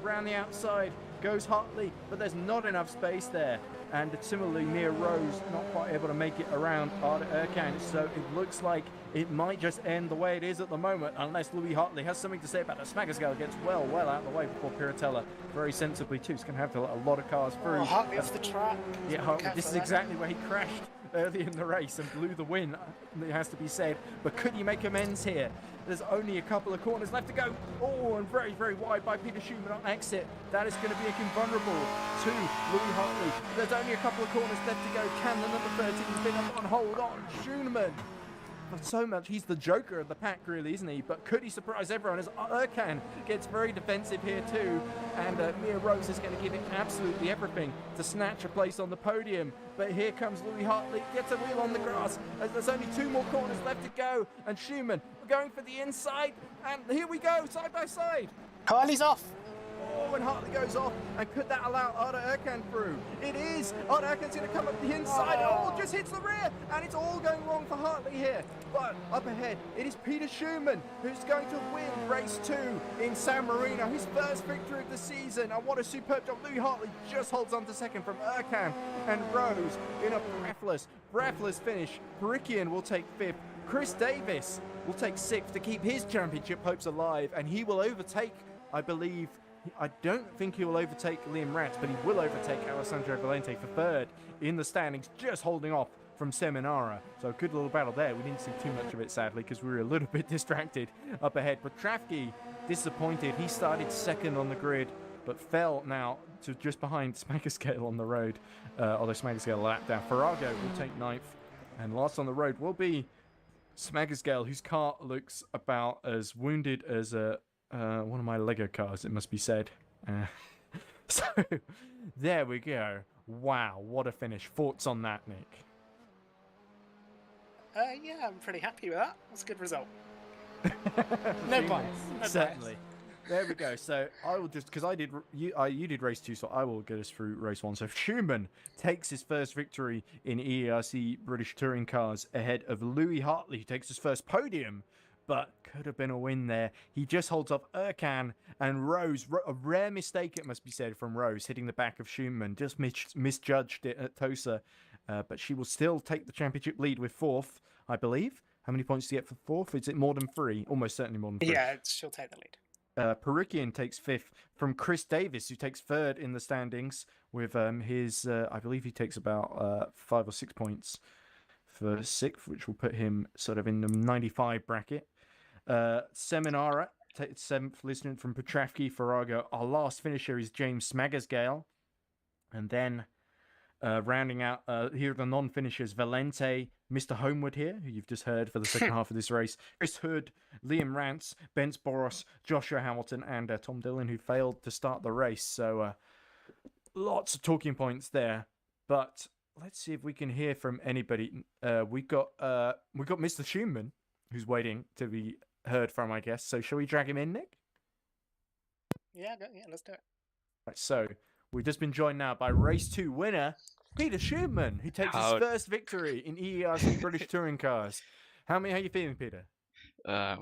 Around the outside goes Hartley, but there's not enough space there. And similarly, Mia Rose not quite able to make it around Arda Erkan. So it looks like it might just end the way it is at the moment, unless Louis Hartley has something to say about the Smaggersgale. Gets well out of the way before Piratella very sensibly too. It's going to have to let a lot of cars through. Oh, Hartley off the track. Yeah, Hartley, this is exactly where he crashed early in the race and blew the win, it has to be said. But could he make amends here? There's only a couple of corners left to go. Oh, and very wide by Peter Schumann on exit. That is going to be a invulnerable to Louis Hartley. There's only a couple of corners left to go. Can the number 13 pin up on hold on Schumann? But so much, he's the joker of the pack, really, isn't he? But could he surprise everyone as Erkan gets very defensive here too, and Mia Rose is going to give it absolutely everything to snatch a place on the podium. But here comes Louis Hartley, gets a wheel on the grass as there's only two more corners left to go, and Schumann going for the inside, and here we go, side by side. Hartley's off. Oh, and Hartley goes off, and could that allow Arda Erkan through? It is! Arda Erkan's going to come up the inside, oh, just hits the rear, and it's all going wrong for Hartley here. But up ahead, it is Peter Schumann who's going to win race 2 in San Marino, his first victory of the season, and what a superb job. Louis Hartley just holds on to second from Erkan and Rose in a breathless finish. Parikian will take 5th. Chris Davis will take 6th to keep his championship hopes alive, and he will overtake, I believe, I don't think he will overtake Liam Ratz, but he will overtake Alessandro Valente for 3rd in the standings, just holding off from Seminara. So a good little battle there. We didn't see too much of it, sadly, because we were a little bit distracted up ahead. But Trafke, disappointed. He started 2nd on the grid, but fell now to just behind Smaggersgale on the road, although Smaggersgale lapped down. Farrago will take 9th, and last on the road will be Smaggersgale, whose car looks about as wounded as one of my Lego cars, it must be said. So, there we go. Wow, what a finish. Thoughts on that, Nick? Yeah, I'm pretty happy with that. That's a good result. No bias. No Certainly. bias. There we go. So I will just, because you did race 2, so I will get us through race 1. So Schumann takes his first victory in EERC British Touring Cars ahead of Louis Hartley, who takes his first podium, but could have been a win there. He just holds off Erkan and Rose. A rare mistake, it must be said, from Rose, hitting the back of Schumann. Just misjudged it at Tosa but she will still take the championship lead with fourth, I believe. How many points do you get for fourth? Is it more than 3? Almost certainly more than 3. Yeah, she'll take the lead. Perukian takes fifth from Chris Davis, who takes third in the standings with his, I believe he takes about 5 or 6 points for sixth, which will put him sort of in the 95 bracket. Seminara takes seventh, listening from Petravki, Farago. Our last finisher is James Smagersgale. And then rounding out here are the non-finishers: Valente, Mr. Homewood here, who you've just heard for the second half of this race, Chris Hood, Liam Rance, Bence Boros, Joshua Hamilton, and Tom Dillon, who failed to start the race. So lots of talking points there. But let's see if we can hear from anybody. We got Mr. Schumann, who's waiting to be heard from, I guess. So shall we drag him in, Nick? Yeah, let's do it. Right, so we've just been joined now by race 2 winner, Peter Schumann, who takes his first victory in EERC British Touring Cars. How are you feeling, Peter?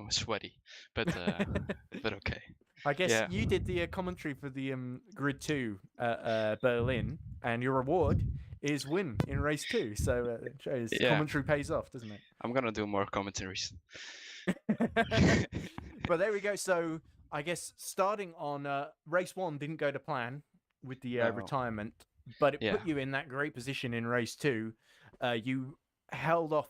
Sweaty, but okay. I guess you did the commentary for the Grid 2 Berlin, and your reward is win in race 2. So it shows commentary pays off, doesn't it? I'm gonna do more commentaries. But there we go. So I guess starting on race 1 didn't go to plan with the retirement, but it put you in that great position in race 2. You held off.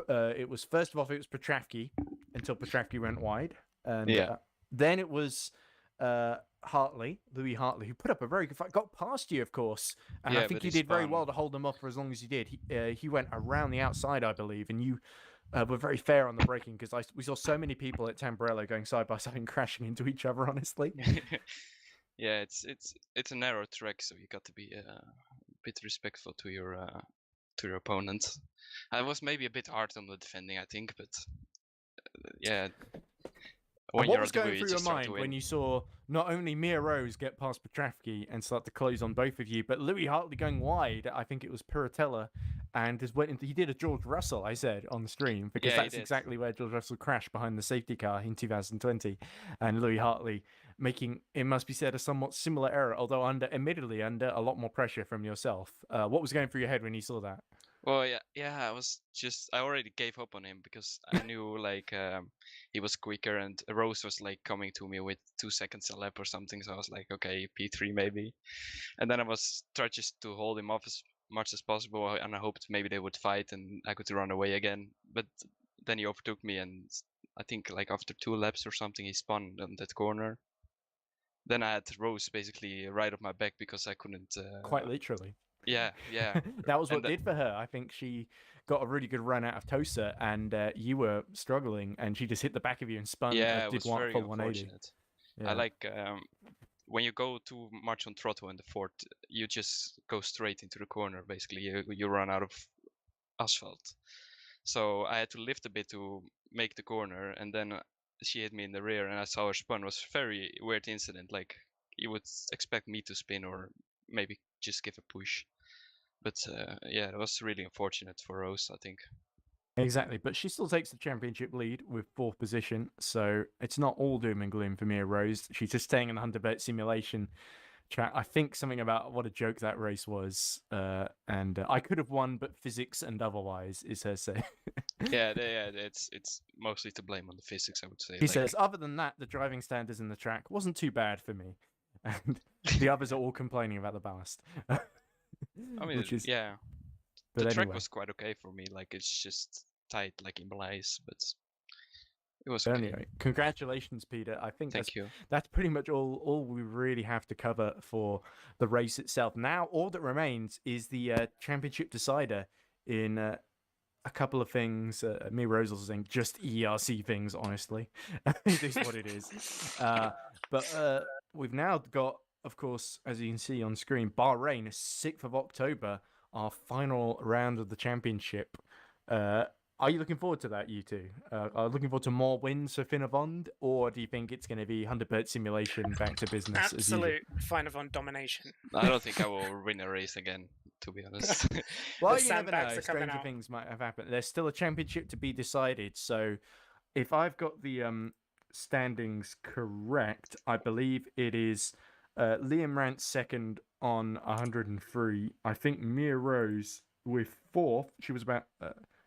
It was Petravki until Petravki went wide, and then it was Louis Hartley, who put up a very good fight, got past you, of course, and I think you did very well to hold him off for as long as you did. He went around the outside, I believe, and you were very fair on the braking, because we saw so many people at Tamburello going side by side and crashing into each other, honestly. Yeah, it's a narrow track, so you got to be a bit respectful to your opponent. I was maybe a bit hard on the defending, I think, but what was going through your mind when you saw not only Mia Rose get past Petravki and start to close on both of you, but Louis Hartley going wide? I think it was Piratella, and he did a George Russell, I said on the stream, because that's exactly where George Russell crashed behind the safety car in 2020, and Louis Hartley making, it must be said, a somewhat similar error, although admittedly under a lot more pressure from yourself. What was going through your head when you saw that? Well, I already gave up on him, because I knew he was quicker, and Rose was coming to me with 2 seconds a lap or something. So I was like, okay, P3 maybe. And then I was trying just to hold him off as much as possible, and I hoped maybe they would fight and I could run away again. But then he overtook me, and I think after 2 laps or something, he spun on that corner. Then I had Rose basically right off my back because I couldn't. Quite literally. Yeah. That was what did for her. I think she got a really good run out of Tosa, and you were struggling, and she just hit the back of you and spun. Yeah, it was very unfortunate. Yeah. I like when you go too much on throttle in the fort, you just go straight into the corner. Basically, you run out of asphalt. So I had to lift a bit to make the corner, and then she hit me in the rear, and I saw her spun. It was a very weird incident. You would expect me to spin or maybe just give a push. But it was really unfortunate for Rose, I think. Exactly, but she still takes the championship lead with 4th position, so it's not all doom and gloom for Mia Rose. She's just staying in the 100-bet simulation chat. I think something about what a joke that race was, and I could have won, but physics and otherwise, is her say. It's mostly to blame on the physics, I would say. He says, other than that, the driving standards in the track wasn't too bad for me, and the others are all complaining about the ballast. I mean, the track was quite okay for me. It's just tight, like Imola is, but it was okay. Anyway, congratulations, Peter. I think that's pretty much all we really have to cover for the race itself. Now, all that remains is the championship decider in a couple of things. Me, Rose was saying just ERC things, honestly. It is what it is. But we've now got, of course, as you can see on screen, Bahrain, 6th of October, our final round of the championship. Are you looking forward to that, you two? Are you looking forward to more wins for Finavond, or do you think it's going to be 100% simulation back to business? Absolute Finavond domination. I don't think I will win a race again, to be honest. Well, you never know. Stranger things might have happened. There's still a championship to be decided, so if I've got the standings correct, I believe it is Liam Rance second on 103. I think Mia Rose with fourth. She was about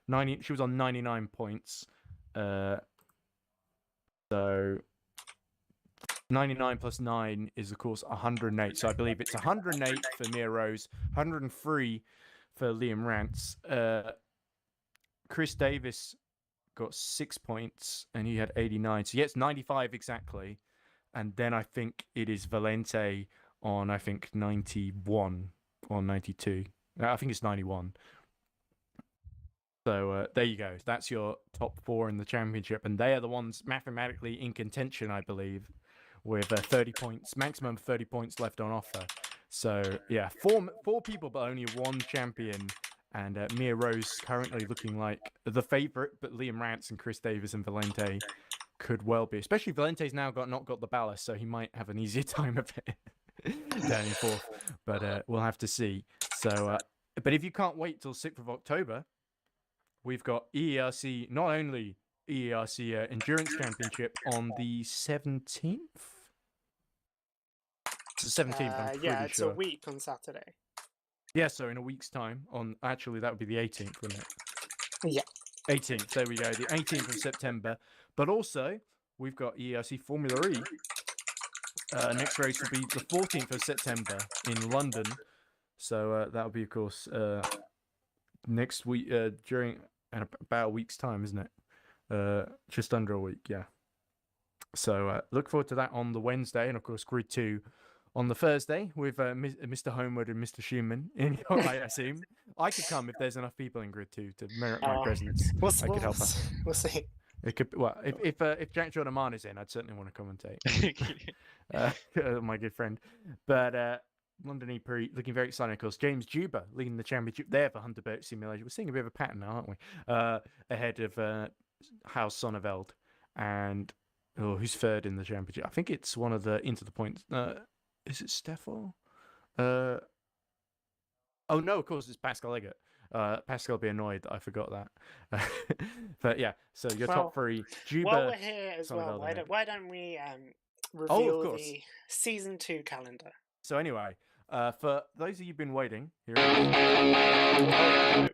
90. She was on 99 points. So 99 plus 9 is, of course, 108. So I believe it's 108 for Mia Rose, 103 for Liam Rance. Chris Davis got 6 points, and he had 89. So, yes, 95 exactly. And then I think it is Valente on, I think, 91 or 92. I think it's 91. So there you go. That's your top 4 in the championship. And they are the ones mathematically in contention, I believe, with 30 points, maximum 30 points left on offer. So, yeah, four people, but only one champion. And Mia Rose currently looking like the favourite, but Liam Rance and Chris Davis and Valente could well be. Especially Valente's now not got the ballast, so he might have an easier time of it down in fourth. But we'll have to see. So, but if you can't wait till 6th of October, we've got EERC, not only EERC Endurance Championship on the 17th. It's the 17th, I'm pretty yeah, it's sure. a week on Saturday. Yeah, so in a week's time, actually that would be the 18th, wouldn't it? Yeah. 18th, there we go, the 18th of September. But also, we've got EERC Formula E. Next race will be the 14th of September in London. So that'll be, of course, next week, during about a week's time, isn't it? Just under a week, yeah. So look forward to that on the Wednesday, and of course, Grid 2 on the Thursday with Mr. Homewood and Mr. Schumann. I assume I could come if there's enough people in Grid 2 to merit my presence. I could help us. We'll see. It could. Well, if Jack Jordan Mann is in, I'd certainly want to commentate. My good friend, but London EP looking very exciting. Of course, James Juba leading the championship there for Hunter Boat Simulator. We're seeing a bit of a pattern now, aren't we? Ahead of House Sonneveld, and who's third in the championship? I think it's one of the Into the Points. Is it Steffel? Oh no, of course it's Pascal Eggert. Pascal will be annoyed that I forgot that. But yeah, so your top 3. Juba, while we're here as well, why don't we reveal the season 2 calendar? So anyway, for those of you who've been waiting, here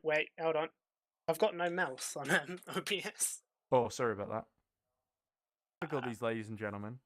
wait, hold on. I've got no mouse on OBS. Oh, sorry about that. Look at all these, ladies and gentlemen.